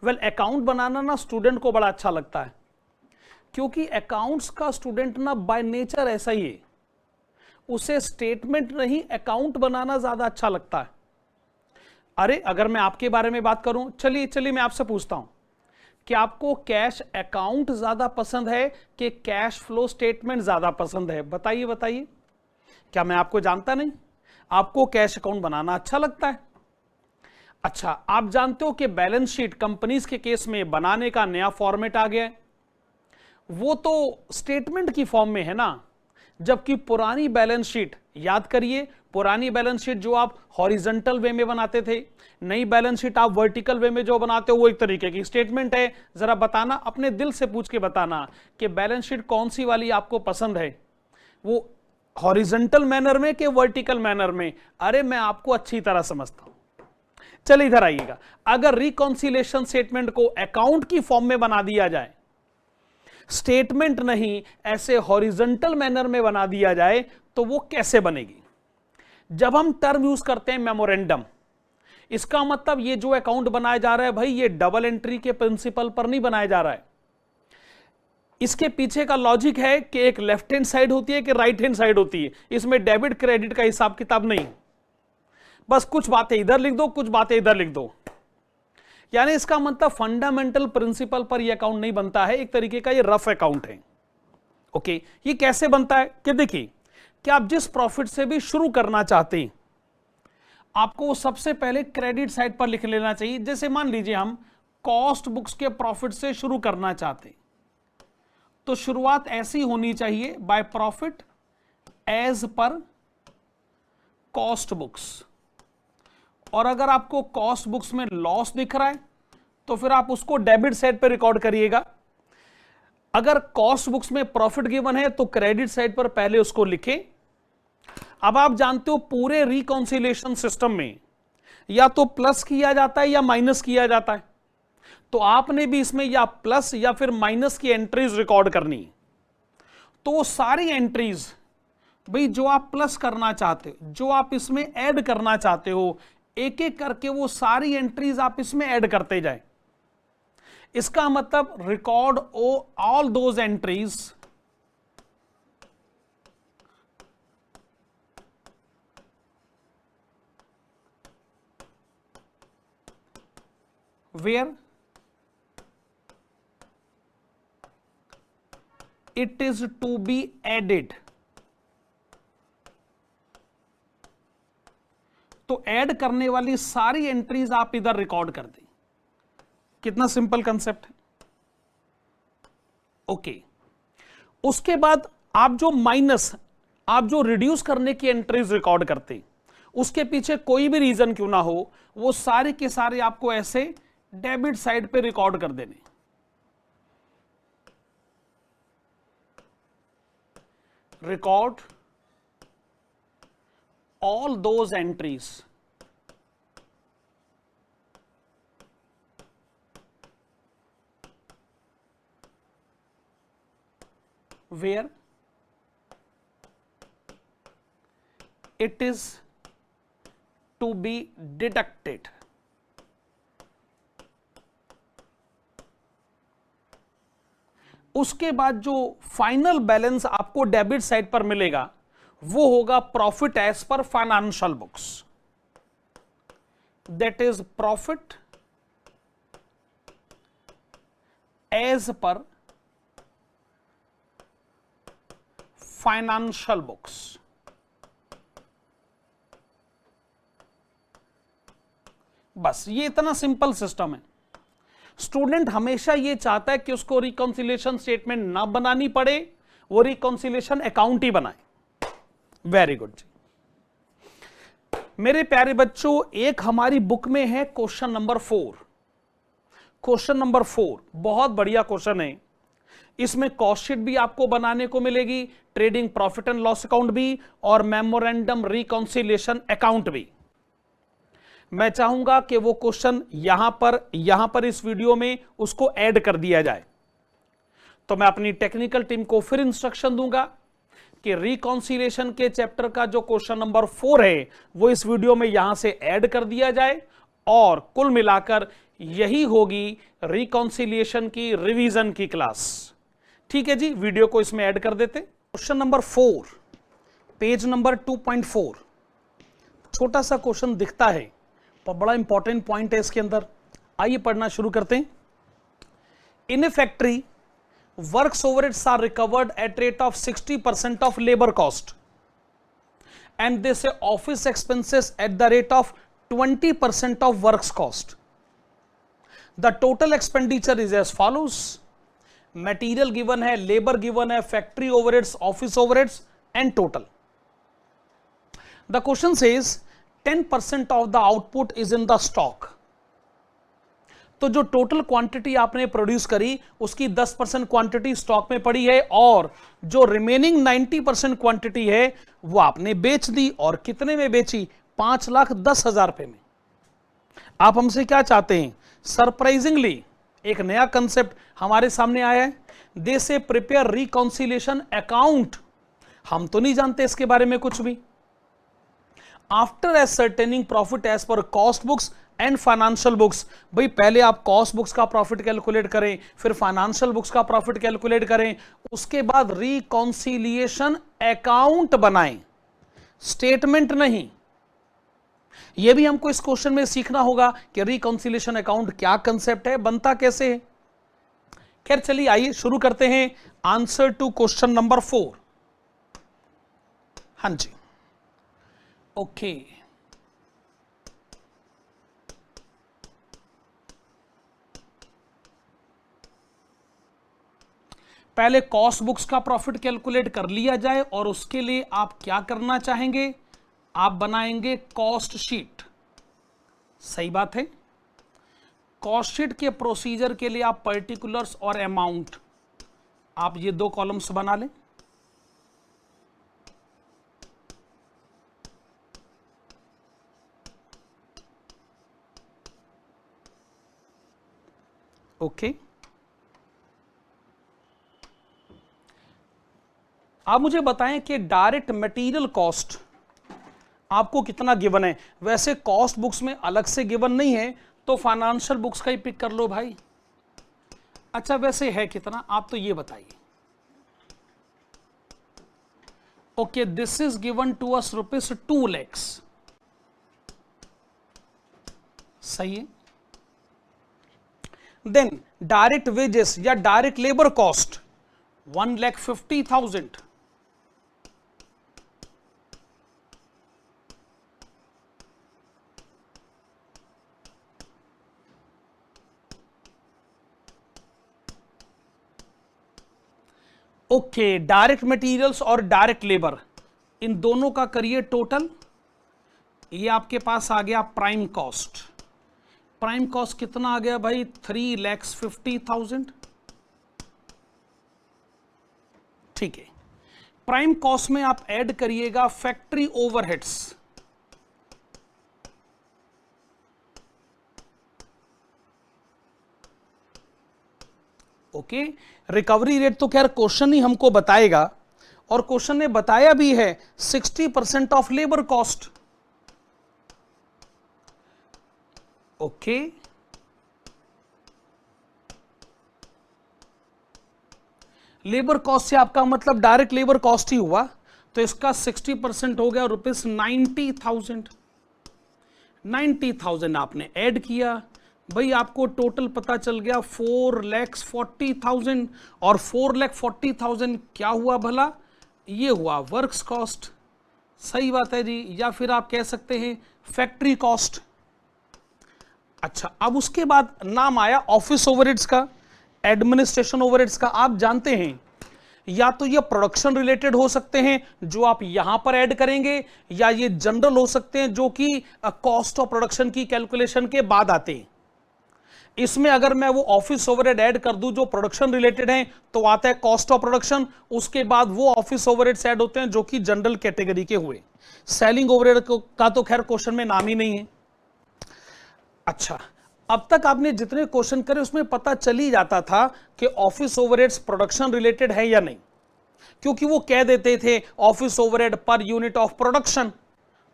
वेल, अकाउंट बनाना ना स्टूडेंट को बड़ा अच्छा लगता है, क्योंकि अकाउंट्स का स्टूडेंट ना बाय नेचर ऐसा ही है, उसे स्टेटमेंट नहीं अकाउंट बनाना ज्यादा अच्छा लगता है। अरे अगर मैं आपके बारे में बात करूं, चलिए मैं आपसे पूछता हूं कि आपको कैश अकाउंट ज्यादा पसंद है कि कैश फ्लो स्टेटमेंट ज्यादा पसंद है? बताइए। क्या मैं आपको जानता नहीं? आपको कैश अकाउंट बनाना अच्छा लगता है। अच्छा, आप जानते हो कि बैलेंस शीट कंपनीज के केस में बनाने का नया फॉर्मेट आ गया है, वो तो स्टेटमेंट की फॉर्म में है ना, जबकि पुरानी बैलेंस शीट, याद करिए पुरानी बैलेंस शीट जो आप हॉरिजॉन्टल वे में बनाते थे, नई बैलेंस शीट आप वर्टिकल वे में जो बनाते हो वो एक तरीके की स्टेटमेंट है। जरा बताना, अपने दिल से पूछ के बताना कि बैलेंस शीट कौन सी वाली आपको पसंद है, वो हॉरिजॉन्टल मैनर में कि वर्टिकल मैनर में। अरे मैं आपको अच्छी तरह समझता हूं। चलिए इधर आइएगा, अगर रिकॉन्सिलेशन स्टेटमेंट को अकाउंट की फॉर्म में बना दिया जाए, स्टेटमेंट नहीं ऐसे हॉरिजॉन्टल मैनर में बना दिया जाए, तो वो कैसे बनेगी? जब हम टर्म यूज करते हैं मेमोरेंडम, इसका मतलब ये जो अकाउंट बनाया जा रहा है भाई, ये डबल एंट्री के प्रिंसिपल पर नहीं बनाया जा रहा है। इसके पीछे का लॉजिक है कि एक लेफ्ट हैंड साइड होती है कि राइट हैंड साइड होती है, इसमें डेबिट क्रेडिट का हिसाब किताब नहीं, बस कुछ बातें इधर लिख दो, कुछ बातें इधर लिख दो। यानी इसका मतलब फंडामेंटल प्रिंसिपल पर यह अकाउंट नहीं बनता है, एक तरीके का ये रफ अकाउंट है। ओके, ये कैसे बनता है कि देखिए कि आप जिस प्रॉफिट से भी शुरू करना चाहते हैं, आपको सबसे पहले क्रेडिट साइड पर लिख लेना चाहिए। जैसे मान लीजिए हम कॉस्ट बुक्स के प्रॉफिट से शुरू करना चाहते हैं, तो शुरुआत ऐसी होनी चाहिए, by profit as per cost books. और अगर आपको कॉस्ट बुक्स में लॉस दिख रहा है तो फिर आप उसको डेबिट साइड पर रिकॉर्ड करिएगा। अगर कॉस्ट बुक्स में प्रॉफिट गिवन है तो क्रेडिट साइड पर पहले उसको लिखें। अब आप जानते हो पूरे रिकॉन्सिलेशन सिस्टम में या तो प्लस किया जाता है या माइनस किया जाता है, तो आपने भी इसमें या प्लस या फिर माइनस की एंट्रीज रिकॉर्ड करनी। तो सारी एंट्रीज भाई जो आप प्लस करना चाहते हो, जो आप इसमें ऐड करना चाहते हो, एक एक करके वो सारी एंट्रीज आप इसमें ऐड करते जाए। इसका मतलब record all those entries where it is to be added. तो ऐड करने वाली सारी एंट्रीज आप इधर रिकॉर्ड कर दें। कितना सिंपल कंसेप्ट है। ओके, उसके बाद आप जो माइनस, आप जो रिड्यूस करने की एंट्रीज रिकॉर्ड करते हैं, उसके पीछे कोई भी रीजन क्यों ना हो, वो सारे के सारे आपको ऐसे डेबिट साइड पे रिकॉर्ड कर देने। Record all those entries where it is to be deducted। उसके बाद जो फाइनल बैलेंस आपको डेबिट साइड पर मिलेगा वो होगा profit as per financial books. That is profit as per financial books. बस ये इतना सिंपल सिस्टम है। स्टूडेंट हमेशा ये चाहता है कि उसको रिकॉन्सिलेशन स्टेटमेंट ना बनानी पड़े, वो रिकॉन्सिलेशन अकाउंट ही बनाए। वेरी गुड जी। मेरे प्यारे बच्चों, एक हमारी बुक में है क्वेश्चन नंबर 4। क्वेश्चन नंबर 4 बहुत बढ़िया क्वेश्चन है। इसमें कॉस्ट शीट भी आपको बनाने को मिलेगी, trading profit and loss account भी, और मेमोरेंडम रिकॉन्सिलेशन अकाउंट भी। मैं चाहूंगा कि वो क्वेश्चन यहां पर इस वीडियो में उसको ऐड कर दिया जाए। तो मैं अपनी टेक्निकल टीम को फिर इंस्ट्रक्शन दूंगा कि रिकॉन्सिलेशन के चैप्टर का जो क्वेश्चन नंबर 4 है वो इस वीडियो में यहां से ऐड कर दिया जाए, और कुल मिलाकर यही होगी रिकॉन्सिलिएशन की रिवीजन की क्लास। ठीक है जी, वीडियो को इसमें ऐड कर देते। Question number 4 page number 2.4। छोटा सा क्वेश्चन दिखता है पर बड़ा इंपॉर्टेंट पॉइंट है इसके अंदर। आइए पढ़ना शुरू करते हैं। इन ए factory works overheads are recovered at rate of 60% of labor cost, and they say office expenses at the rate of 20% of works cost. The total expenditure is as follows: material given है, labour given है, factory overheads, office overheads and total. The question says 10% of the output is in the stock. तो जो total quantity आपने produce करी उसकी 10% quantity stock में पड़ी है और जो रिमेनिंग 90% क्वांटिटी है वो आपने बेच दी। और कितने में बेची? 5,10,000 रुपए में। आप हमसे क्या चाहते हैं? सरप्राइजिंगली एक नया कंसेप्ट हमारे सामने आया है, दे से प्रिपेयर रिकॉन्सिलिएशन अकाउंट। हम तो नहीं जानते इसके बारे में कुछ भी। After ascertaining profit as per cost books and financial books, भाई पहले आप कॉस्ट बुक्स का प्रॉफिट कैलकुलेट करें, फिर फाइनेंशियल बुक्स का प्रॉफिट कैलकुलेट करें, उसके बाद रिकॉन्सिलिएशन अकाउंट बनाएं, स्टेटमेंट नहीं। यह भी हमको इस क्वेश्चन में सीखना होगा कि रिकॉन्सिलिएशन अकाउंट क्या कंसेप्ट है, बनता कैसे है। खैर चलिए आइए शुरू करते हैं आंसर टू क्वेश्चन नंबर 4। हाँ जी, ओके। पहले कॉस्ट बुक्स का प्रॉफिट कैलकुलेट कर लिया जाए और उसके लिए आप क्या करना चाहेंगे? आप बनाएंगे कॉस्ट शीट। सही बात है। कॉस्ट शीट के प्रोसीजर के लिए आप पर्टिकुलर्स और अमाउंट, आप ये 2 कॉलम्स बना लें। ओके। आप मुझे बताएं कि डायरेक्ट मटेरियल कॉस्ट आपको कितना गिवन है। वैसे कॉस्ट बुक्स में अलग से गिवन नहीं है तो फाइनेंशियल बुक्स का ही पिक कर लो भाई। अच्छा वैसे है कितना, आप तो ये बताइए। Okay, this is given to us ₹2 lakhs। सही है। देन डायरेक्ट वेजेस या direct labour cost 1,50,000। Okay, direct materials और डायरेक्ट लेबर इन दोनों का करिए टोटल। ये आपके पास आ गया प्राइम कॉस्ट। प्राइम कॉस्ट कितना आ गया भाई? 3,50,000। ठीक है। प्राइम कॉस्ट में आप ऐड करिएगा factory overheads. Okay, recovery rate तो खैर क्वेश्चन ही हमको बताएगा और क्वेश्चन ने बताया भी है 60% of labour cost. Okay, labour cost से आपका मतलब डायरेक्ट लेबर कॉस्ट ही हुआ, तो इसका 60% हो गया ₹90,000। 90,000 आपने ऐड किया भाई, आपको टोटल पता चल गया 4,40,000। और 4,40,000 क्या हुआ भला? ये हुआ वर्क्स कॉस्ट। सही बात है जी, या फिर आप कह सकते हैं फैक्ट्री कॉस्ट। अच्छा, अब उसके बाद नाम आया ऑफिस ओवरहेड्स का, एडमिनिस्ट्रेशन ओवरहेड्स का। आप जानते हैं या तो ये प्रोडक्शन रिलेटेड हो सकते हैं जो आप यहां पर ऐड करेंगे, या ये जनरल हो सकते हैं जो कि कॉस्ट ऑफ प्रोडक्शन की कैलकुलेशन के बाद आते हैं। इसमें अगर मैं वो ऑफिस ओवरहेड ऐड कर दूं जो प्रोडक्शन रिलेटेड हैं तो आता है कॉस्ट ऑफ प्रोडक्शन। उसके बाद वो ऑफिस ओवरहेड्स ऐड होते हैं जो कि जनरल कैटेगरी के हुए। सेलिंग ओवरहेड का तो खैर क्वेश्चन में नाम ही नहीं है। अच्छा, अब तक आपने जितने क्वेश्चन करे उसमें पता चल ही जाता था कि ऑफिस ओवरहेड्स प्रोडक्शन रिलेटेड है या नहीं, क्योंकि वो कह देते थे ऑफिस ओवरहेड पर यूनिट ऑफ प्रोडक्शन,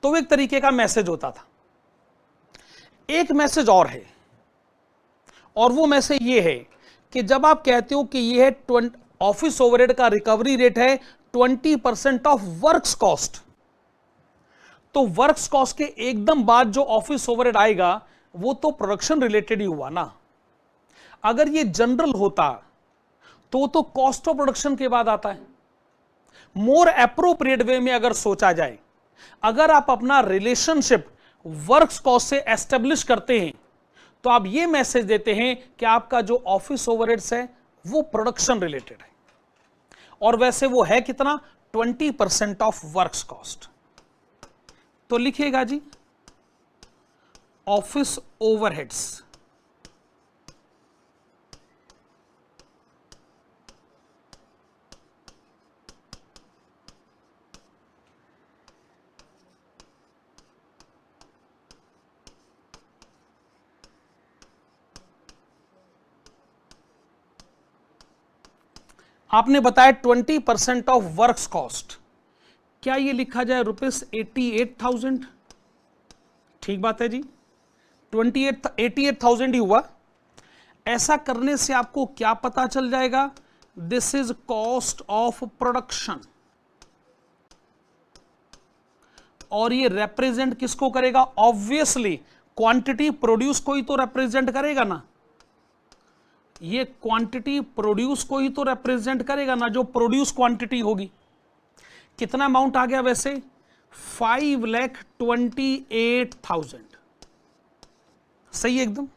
तो वो एक तरीके का मैसेज होता था। एक मैसेज और है, और वो मैसेज ये है कि जब आप कहते हो कि ये है ऑफिस ओवरहेड का रिकवरी रेट है 20% ऑफ वर्क्स कॉस्ट, तो वर्क्स कॉस्ट के एकदम बाद जो ऑफिस ओवरहेड आएगा वो तो प्रोडक्शन रिलेटेड ही हुआ ना। अगर ये जनरल होता तो कॉस्ट ऑफ प्रोडक्शन के बाद आता है। मोर एप्रोप्रिएट वे में अगर सोचा जाए, अगर आप अपना रिलेशनशिप वर्क्स कॉस्ट से एस्टेब्लिश करते हैं तो आप ये मैसेज देते हैं कि आपका जो ऑफिस ओवरहेड्स है वो प्रोडक्शन रिलेटेड है, और वैसे वो है कितना, 20% ऑफ वर्क्स कॉस्ट। तो लिखिएगा जी ऑफिस ओवरहेड्स, आपने बताया 20% ऑफ वर्क्स कॉस्ट, क्या ये लिखा जाए ₹88,000? ठीक बात है जी, 88,000 ही हुआ। ऐसा करने से आपको क्या पता चल जाएगा, this is cost of production, और ये रिप्रेजेंट किसको करेगा, ऑब्वियसली क्वांटिटी प्रोड्यूस को ही तो रिप्रेजेंट करेगा ना, ये क्वांटिटी प्रोड्यूस को ही तो रिप्रेजेंट करेगा ना, जो प्रोड्यूस क्वांटिटी होगी। कितना अमाउंट आ गया वैसे, 5,28,000, सही है एकदम।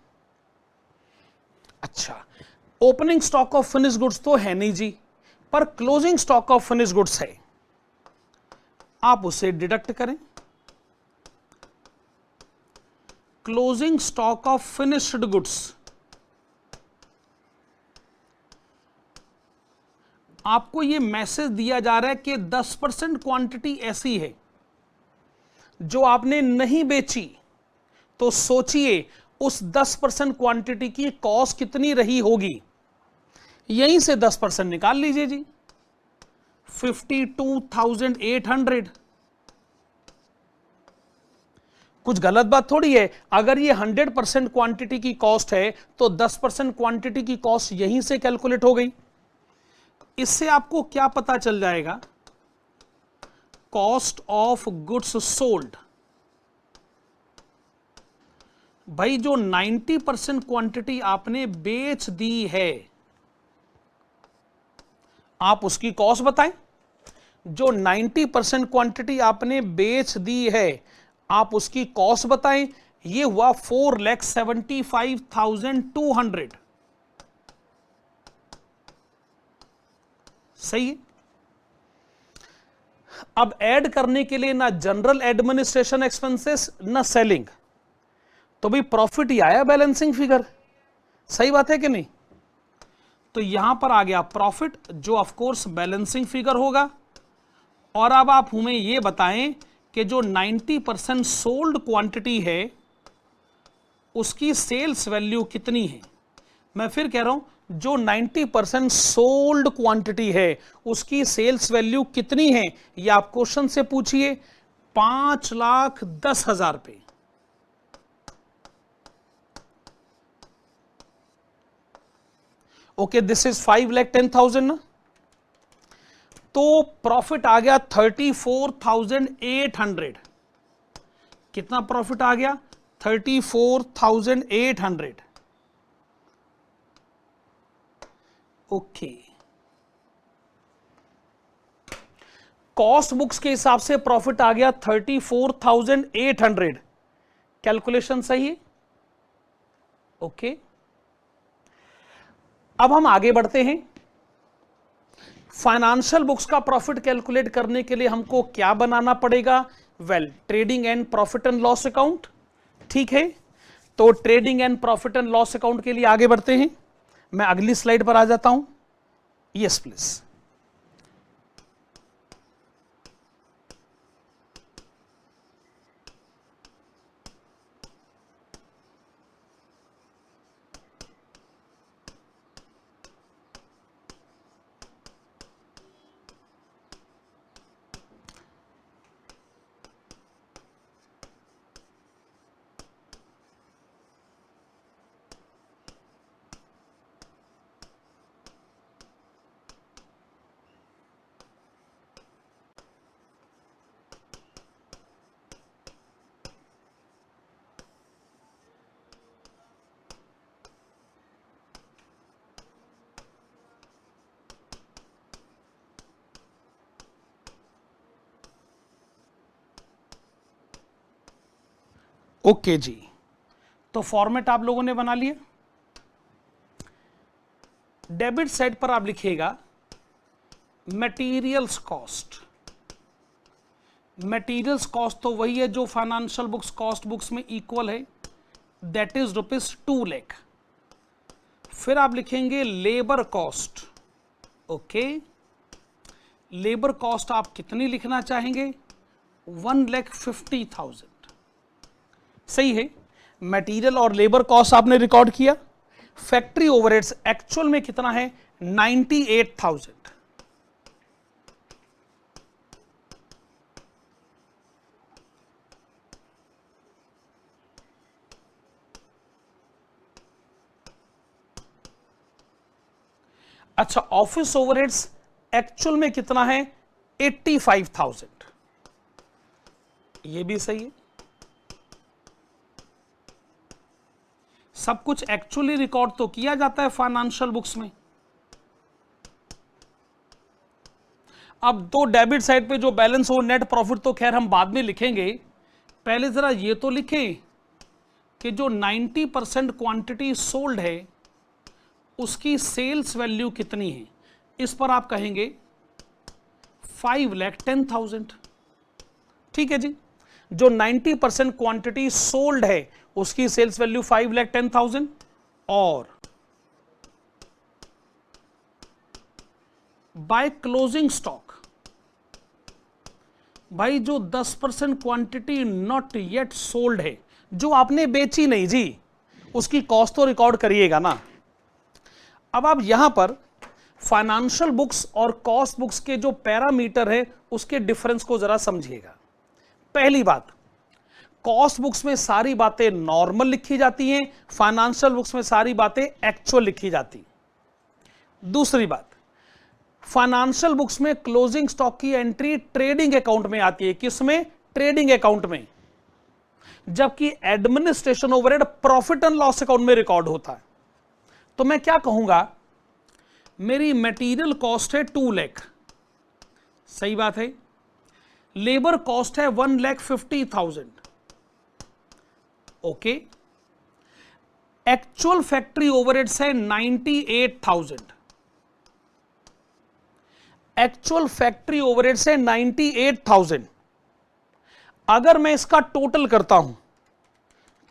अच्छा, opening stock of finish goods तो है नहीं जी, पर closing stock of finish goods है, आप उसे डिडक्ट करें। Closing stock of finished goods, आपको ये मैसेज दिया जा रहा है कि 10% क्वांटिटी ऐसी है जो आपने नहीं बेची, तो सोचिए उस 10% क्वांटिटी की कॉस्ट कितनी रही होगी, यहीं से 10% निकाल लीजिए जी, 52,800। कुछ गलत बात थोड़ी है, अगर ये 100% क्वांटिटी की कॉस्ट है तो 10% क्वांटिटी की कॉस्ट यहीं से कैलकुलेट हो गई। इससे आपको क्या पता चल जाएगा, कॉस्ट ऑफ गुड्स सोल्ड, भाई जो 90% क्वांटिटी आपने बेच दी है, आप उसकी कॉस्ट बताएं। जो 90% क्वांटिटी आपने बेच दी है, आप उसकी कॉस्ट बताएं। ये हुआ 4,75,200, सही है। अब ऐड करने के लिए ना जनरल एडमिनिस्ट्रेशन एक्सपेंसेस ना सेलिंग, तो भाई प्रॉफिट ही आया बैलेंसिंग फिगर, सही बात है कि नहीं। तो यहां पर आ गया प्रॉफिट, जो ऑफ कोर्स बैलेंसिंग फिगर होगा। और अब आप हमें यह बताएं कि जो 90% सोल्ड क्वांटिटी है उसकी सेल्स वैल्यू कितनी है। मैं फिर कह रहा हूं, जो 90% सोल्ड क्वांटिटी है उसकी सेल्स वैल्यू कितनी है, ये आप क्वेश्चन से पूछिए। 5,10,000 रुपए। ओके, दिस इज 5,10,000 ना, तो प्रॉफिट आ गया 34,800। कितना प्रॉफिट आ गया, 34,800। ओके, कॉस्ट बुक्स के हिसाब से प्रॉफिट आ गया 34,800। कैलकुलेशन सही है। ओके, अब हम आगे बढ़ते हैं। फाइनेंशियल बुक्स का प्रॉफिट कैलकुलेट करने के लिए हमको क्या बनाना पड़ेगा, well trading and profit and loss account. ठीक है, तो trading and profit and loss account के लिए आगे बढ़ते हैं। मैं अगली स्लाइड पर आ जाता हूं। Yes please. ओके जी, तो फॉर्मेट आप लोगों ने बना लिया। डेबिट साइड पर आप लिखिएगा मटेरियल्स कॉस्ट। मटेरियल्स कॉस्ट तो वही है जो फाइनेंशियल बुक्स कॉस्ट बुक्स में इक्वल है, दैट इज ₹2 लाख। फिर आप लिखेंगे labour cost. Okay, labour cost आप कितनी लिखना चाहेंगे? 1,50,000। सही है, मटेरियल और लेबर कॉस्ट आपने रिकॉर्ड किया। फैक्ट्री ओवरहेड्स एक्चुअल में कितना है? 98,000। अच्छा, ऑफिस ओवरहेड्स एक्चुअल में कितना है? 85,000। ये भी सही है। सब कुछ एक्चुअली रिकॉर्ड तो किया जाता है फाइनेंशियल बुक्स में। अब दो डेबिट साइड पे जो बैलेंस हो नेट प्रॉफिट तो खैर हम बाद में लिखेंगे, पहले जरा ये तो लिखें कि जो 90% क्वांटिटी सोल्ड है उसकी सेल्स वैल्यू कितनी है। इस पर आप कहेंगे 5,10,000। ठीक है जी, जो 90% क्वांटिटी सोल्ड है उसकी सेल्स वैल्यू 5,10,000 और बाय क्लोजिंग स्टॉक, भाई जो 10% क्वांटिटी नॉट येट सोल्ड है, जो आपने बेची नहीं जी, उसकी कॉस्ट तो रिकॉर्ड करिएगा ना। अब आप यहां पर फाइनेंशियल बुक्स और कॉस्ट बुक्स के जो पैरामीटर है उसके डिफरेंस को जरा समझिएगा। पहली बात, कॉस्ट बुक्स में सारी बातें नॉर्मल लिखी जाती हैं, फाइनेंशियल बुक्स में सारी बातें एक्चुअल लिखी जाती। दूसरी बात, फाइनेंशियल बुक्स में क्लोजिंग स्टॉक की एंट्री ट्रेडिंग अकाउंट में आती है। किसमें? ट्रेडिंग अकाउंट में, जबकि administration overhead profit and loss account में रिकॉर्ड होता है। तो मैं क्या कहूंगा, मेरी मटेरियल कॉस्ट है 2 लाख, सही बात है। लेबर कॉस्ट है 1,50,000। ओके, एक्चुअल फैक्ट्री ओवरहेड्स है 98,000। एक्चुअल फैक्ट्री ओवरहेड्स है 98,000। अगर मैं इसका टोटल करता हूं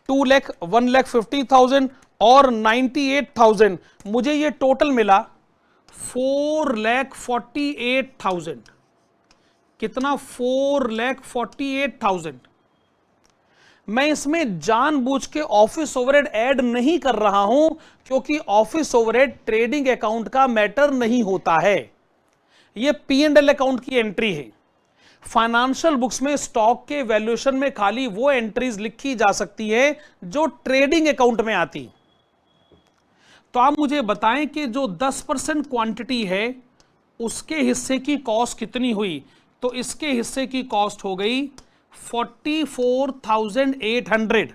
2 लाख, 1,50,000 और 98,000, मुझे ये टोटल मिला 4,48,000। कितना? 4,48,000। मैं इसमें जानबूझ के ऑफिस ओवरहेड ऐड नहीं कर रहा हूं क्योंकि ऑफिस ओवरहेड ट्रेडिंग अकाउंट का मैटर नहीं होता है, यह P&L अकाउंट की एंट्री है। फाइनेंशियल बुक्स में स्टॉक के वैल्यूएशन में खाली वो एंट्रीज लिखी जा सकती है जो ट्रेडिंग अकाउंट में आती। तो आप मुझे बताएं कि जो 10% क्वांटिटी है उसके हिस्से की कॉस्ट कितनी हुई। तो इसके हिस्से की कॉस्ट हो गई 44,800।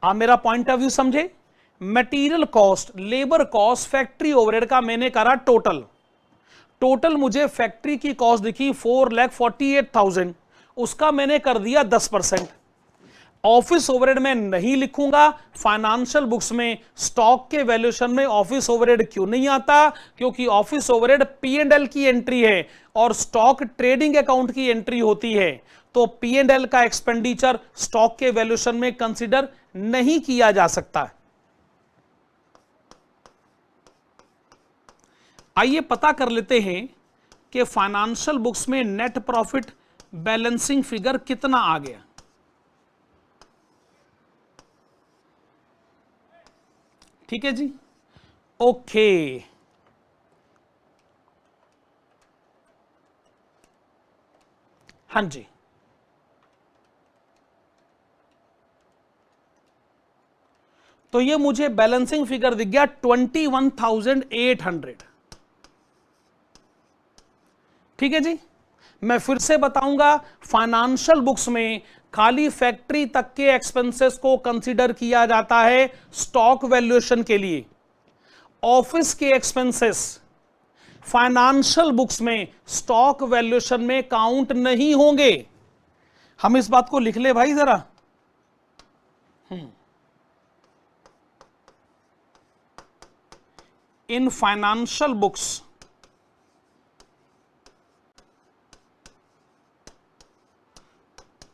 आप मेरा पॉइंट ऑफ व्यू समझे? Material cost, labour cost, factory overhead का मैंने करा टोटल। टोटल मुझे फैक्ट्री की कॉस्ट दिखी 4,48,000, उसका मैंने कर दिया 10%। ऑफिस ओवरहेड में नहीं लिखूंगा, फाइनेंशियल बुक्स में स्टॉक के वैल्यूएशन में ऑफिस ओवरहेड क्यों नहीं आता? क्योंकि ऑफिस ओवरहेड P&L की एंट्री है और स्टॉक ट्रेडिंग अकाउंट की एंट्री होती है। तो P&L का एक्सपेंडिचर स्टॉक के वैल्यूएशन में कंसीडर नहीं किया जा सकता। आइए पता कर लेते हैं कि फाइनेंशियल बुक्स में नेट प्रॉफिट बैलेंसिंग फिगर कितना आ गया। ठीक है जी, ओके। हाँ जी, तो ये मुझे बैलेंसिंग फिगर दिख गया 21,800। ठीक है जी, मैं फिर से बताऊंगा, फाइनेंशियल बुक्स में खाली फैक्ट्री तक के एक्सपेंसेस को कंसीडर किया जाता है स्टॉक वैल्यूएशन के लिए। ऑफिस के एक्सपेंसेस फाइनेंशियल बुक्स में स्टॉक वैल्यूएशन में काउंट नहीं होंगे। हम इस बात को लिख ले भाई जरा। In financial books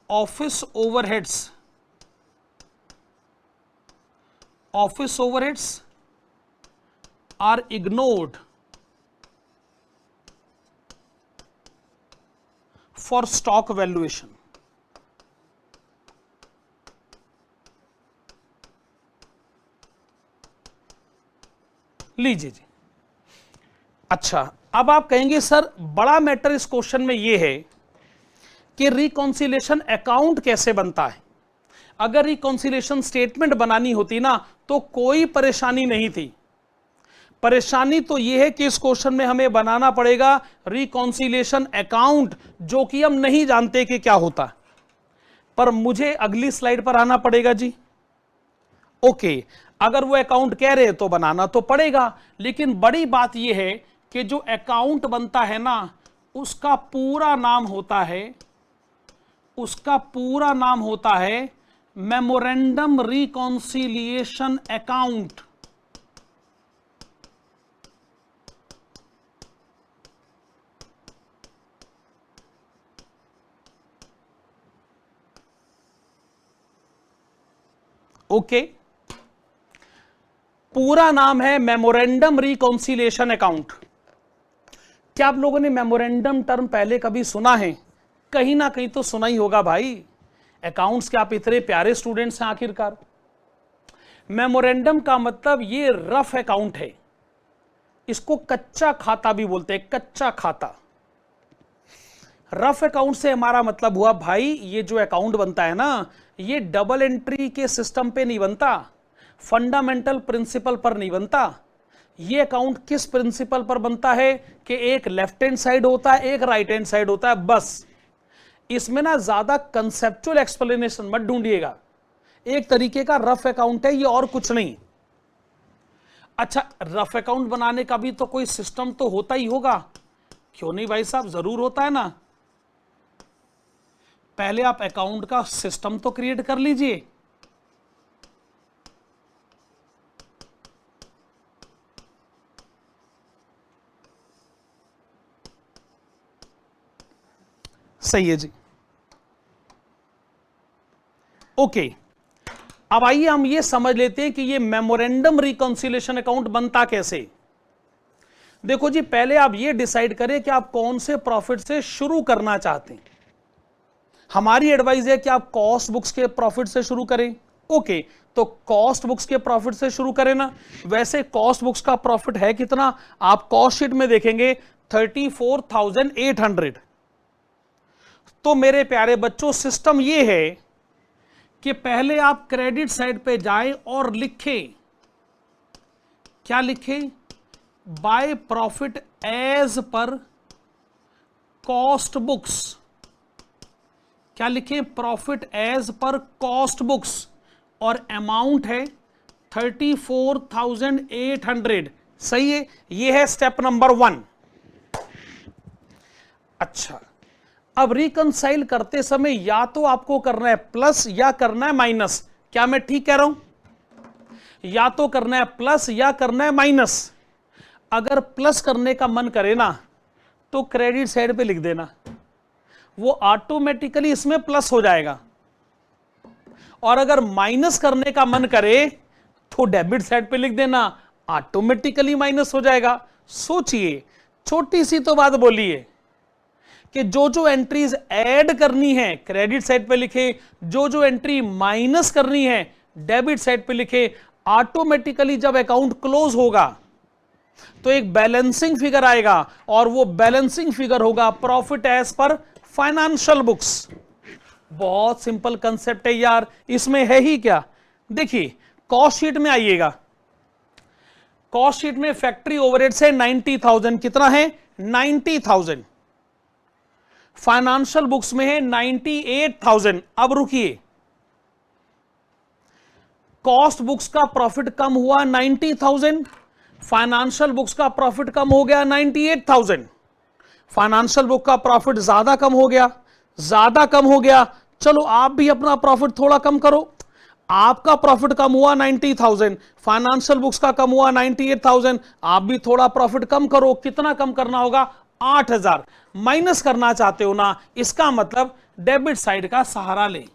office overheads are ignored for stock valuation. लीजिए जी। अच्छा, अब आप कहेंगे सर बड़ा मैटर इस क्वेश्चन में यह है कि रिकॉन्सिलेशन अकाउंट कैसे बनता है। अगर रिकॉन्सिलेशन स्टेटमेंट बनानी होती ना तो कोई परेशानी नहीं थी। परेशानी तो यह है कि इस क्वेश्चन में हमें बनाना पड़ेगा रिकॉन्सिलेशन अकाउंट, जो कि हम नहीं जानते कि क्या होता है। पर मुझे अगली स्लाइड पर आना पड़ेगा जी। ओके, अगर वो अकाउंट कह रहे तो बनाना तो पड़ेगा, लेकिन बड़ी बात यह है कि जो अकाउंट बनता है ना उसका पूरा नाम होता है मेमोरेंडम रिकॉन्सिलिएशन अकाउंट। ओके, पूरा नाम है मेमोरेंडम रिकॉन्सिलिएशन अकाउंट। क्या आप लोगों ने मेमोरेंडम टर्म पहले कभी सुना है? कहीं ना कहीं तो सुना ही होगा भाई। अकाउंट्स के आप इतने प्यारे स्टूडेंट्स हैं आखिरकार। मेमोरेंडम का मतलब ये रफ अकाउंट है, इसको कच्चा खाता भी बोलते हैं, कच्चा खाता। रफ अकाउंट से हमारा मतलब हुआ भाई ये जो अकाउंट बनता है ना ये डबल एंट्री के सिस्टम पे नहीं बनता, फंडामेंटल प्रिंसिपल पर नहीं बनता। ये अकाउंट किस प्रिंसिपल पर बनता है कि एक लेफ्ट हैंड साइड होता है, एक राइट हैंड साइड होता है, बस। इसमें ना ज्यादा कंसेप्चुअल एक्सप्लेनेशन मत ढूंढिएगा, एक तरीके का रफ अकाउंट है ये और कुछ नहीं। अच्छा, रफ अकाउंट बनाने का भी तो कोई सिस्टम तो होता ही होगा, क्यों नहीं भाई साहब, जरूर होता है ना। पहले आप अकाउंट का सिस्टम तो क्रिएट कर लीजिए। सही है जी। ओके, अब आइए हम ये समझ लेते हैं कि ये मेमोरेंडम रिकॉन्सिलिएशन अकाउंट बनता कैसे। देखो जी, पहले आप ये डिसाइड करें कि आप कौन से प्रॉफिट से शुरू करना चाहते हैं। हमारी एडवाइस है कि आप कॉस्ट बुक्स के प्रॉफिट से शुरू करें। ओके, तो कॉस्ट बुक्स के प्रॉफिट से शुरू करें ना। वैसे कॉस्ट बुक्स का प्रॉफिट है कितना, आप कॉस्ट शीट में देखेंगे 34,800। तो मेरे प्यारे बच्चों, सिस्टम ये है कि पहले आप क्रेडिट साइड पे जाएं और लिखें, क्या लिखें, by profit as per cost books. क्या लिखें, profit as per cost books, और अमाउंट है 34,800। सही है, ये है स्टेप नंबर 1। अच्छा, अब रिकंसाइल करते समय या तो आपको करना है प्लस या करना है माइनस। क्या मैं ठीक कह रहा हूं? या तो करना है प्लस या करना है माइनस। अगर प्लस करने का मन करे ना तो क्रेडिट साइड पे लिख देना, वो ऑटोमेटिकली इसमें प्लस हो जाएगा। और अगर माइनस करने का मन करे तो डेबिट साइड पे लिख देना, ऑटोमेटिकली माइनस हो जाएगा। सोचिए, छोटी सी तो बात बोलिए कि जो जो एंट्रीज ऐड करनी है क्रेडिट साइड पे लिखे, जो जो एंट्री माइनस करनी है डेबिट साइड पे लिखे। ऑटोमेटिकली जब अकाउंट क्लोज होगा तो एक बैलेंसिंग फिगर आएगा, और वो बैलेंसिंग फिगर होगा profit as per financial books. बहुत सिंपल कंसेप्ट है यार, इसमें है ही क्या। देखिए, कॉस्ट शीट में आइएगा, कॉस्ट शीट में फैक्ट्री ओवरहेड से 90,000, कितना है 90,000। फाइनेंशियल बुक्स में है 98,000। अब रुकिए, कॉस्ट बुक्स का प्रॉफिट कम हुआ 90,000, फाइनेंशियल बुक्स का प्रॉफिट कम हो गया 98,000। फाइनेंशियल बुक का प्रॉफिट ज्यादा कम हो गया, चलो आप भी अपना प्रॉफिट थोड़ा कम करो। आपका प्रॉफिट कम हुआ 90,000, फाइनेंशियल बुक्स का कम हुआ 98,000, आप भी थोड़ा प्रॉफिट कम करो। कितना कम करना होगा? 8,000 माइनस करना चाहते हो ना, इसका मतलब डेबिट साइड का सहारा ले।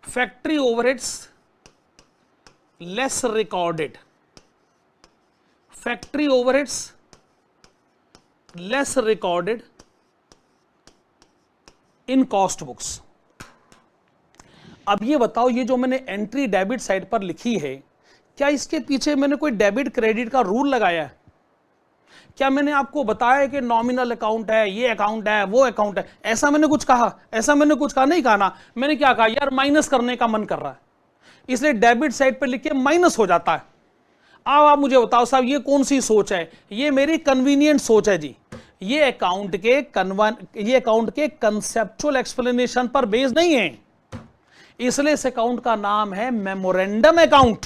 Factory overheads less recorded, factory overheads less recorded in cost books. अब ये बताओ, ये जो मैंने एंट्री डेबिट साइड पर लिखी है, क्या इसके पीछे मैंने कोई डेबिट क्रेडिट का रूल लगाया है? क्या मैंने आपको बताया कि नॉमिनल अकाउंट है, ये अकाउंट है, वो अकाउंट है? ऐसा मैंने कुछ कहा? ऐसा मैंने कुछ कहा? नहीं कहा ना। मैंने क्या कहा? यार माइनस करने का मन कर रहा है, इसलिए डेबिट साइड पर लिख के माइनस हो जाता है। अब आप मुझे बताओ साहब, ये कौन सी सोच है? ये मेरी कन्वीनियंट सोच है जी। ये अकाउंट के कंसेप्चुअल एक्सप्लेनेशन पर बेस्ड नहीं है, इसलिए इस अकाउंट का नाम है मेमोरेंडम अकाउंट।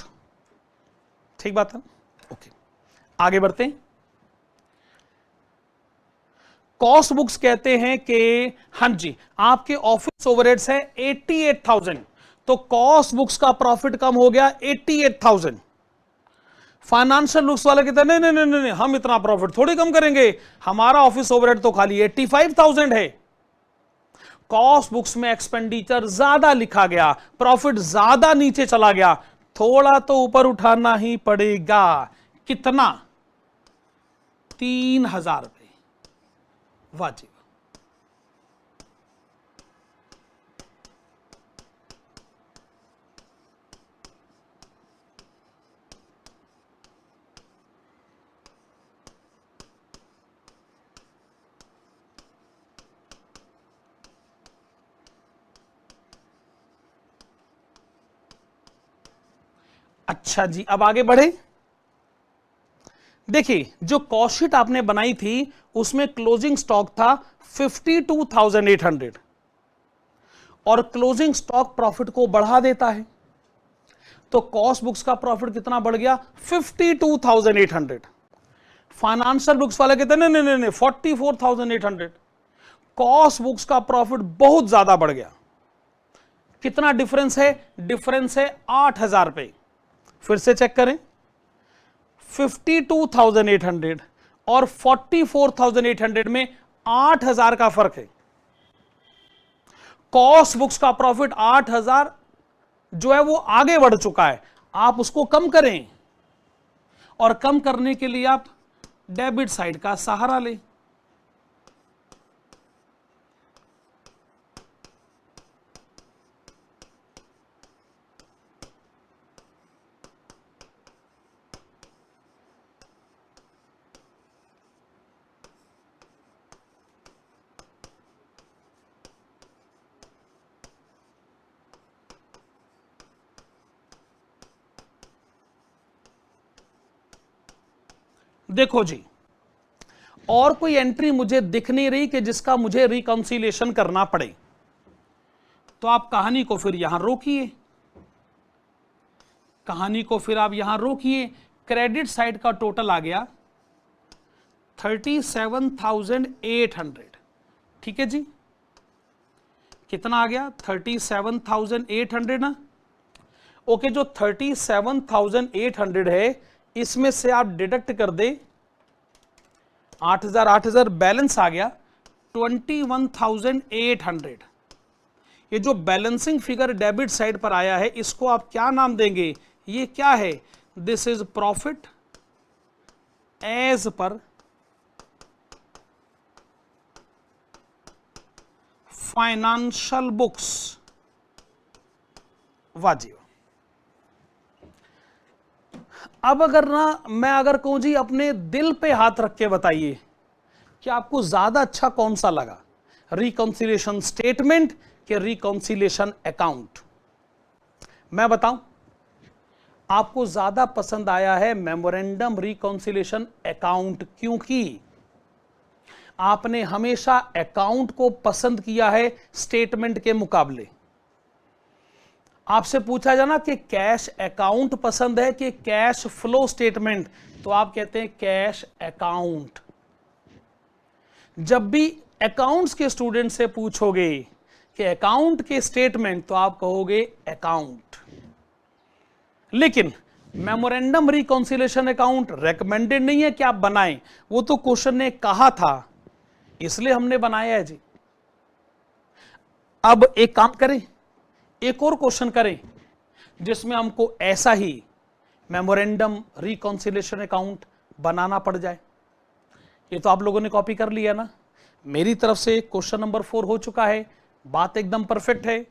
ठीक बात है? ओके, आगे बढ़ते हैं। कॉस्ट बुक्स कहते हैं कि हाँ जी, आपके ऑफिस ओवरहेड्स है 88,000, तो कॉस्ट बुक्स का प्रॉफिट कम हो गया 88,000। फाइनेंशियल बुक्स वाले कहते हैं नहीं नहीं नहीं नहीं, हम इतना प्रॉफिट थोड़ी कम करेंगे, हमारा ऑफिस ओवरहेड तो खाली 85,000 है। कॉस्ट बुक्स में एक्सपेंडिचर ज्यादा लिखा गया, प्रॉफिट ज्यादा नीचे चला गया, थोड़ा तो ऊपर उठाना ही पड़ेगा। कितना? 3,000 रुपए। वाजिब। अच्छा जी, अब आगे बढ़े। देखिए, जो कॉस्ट शीट आपने बनाई थी उसमें क्लोजिंग स्टॉक था 52,800 और क्लोजिंग स्टॉक प्रॉफिट को बढ़ा देता है, तो कॉस्ट बुक्स का प्रॉफिट कितना बढ़ गया? 52,800। फाइनेंशियल बुक्स वाले कहते हैं नहीं नहीं नहीं 44,800। कॉस्ट बुक्स का प्रॉफिट बहुत ज्यादा बढ़ गया। कितना डिफरेंस है? डिफरेंस है 8,000 रुपए। फिर से चेक करें, 52,800 और 44,800 में 8,000 का फर्क है। कॉस्ट बुक्स का प्रॉफिट 8,000 जो है वो आगे बढ़ चुका है, आप उसको कम करें, और कम करने के लिए आप डेबिट साइड का सहारा लें। देखो जी, और कोई एंट्री मुझे दिख नहीं रही कि जिसका मुझे रिकंसिलिएशन करना पड़े, तो आप कहानी को फिर यहां रोकिए, कहानी को फिर आप यहां रोकिए। क्रेडिट साइड का टोटल आ गया 37,800। ठीक है जी, कितना आ गया? 37,800 ना। ओके, जो 37,800 है इसमें से आप डिडक्ट कर दे 8,000 8,000, बैलेंस आ गया 21,800। ये जो बैलेंसिंग फिगर डेबिट साइड पर आया है इसको आप क्या नाम देंगे? ये क्या है? This is profit as per financial books. वाजिब। अब अगर ना मैं अगर कहूं जी अपने दिल पे हाथ रख के बताइए कि आपको ज्यादा अच्छा कौन सा लगा, रिकंसिलिएशन स्टेटमेंट कि रिकंसिलिएशन अकाउंट? मैं बताऊं, आपको ज्यादा पसंद आया है मेमोरेंडम रिकंसिलिएशन अकाउंट, क्योंकि आपने हमेशा अकाउंट को पसंद किया है स्टेटमेंट के मुकाबले। आपसे पूछा जाना कि कैश अकाउंट पसंद है कि कैश फ्लो स्टेटमेंट, तो आप कहते हैं कैश अकाउंट। जब भी अकाउंट्स के स्टूडेंट से पूछोगे कि अकाउंट के स्टेटमेंट, तो आप कहोगे अकाउंट। लेकिन मेमोरेंडम रिकॉन्सिलेशन अकाउंट रेकमेंडेड नहीं है कि आप बनाएं, वो तो क्वेश्चन ने कहा था इसलिए हमने बनाया है जी। अब एक काम करें, एक और क्वेश्चन करें जिसमें हमको ऐसा ही मेमोरेंडम रिकॉन्सिलेशन अकाउंट बनाना पड़ जाए। ये तो आप लोगों ने कॉपी कर लिया ना। मेरी तरफ से क्वेश्चन नंबर 4 हो चुका है, बात एकदम परफेक्ट है।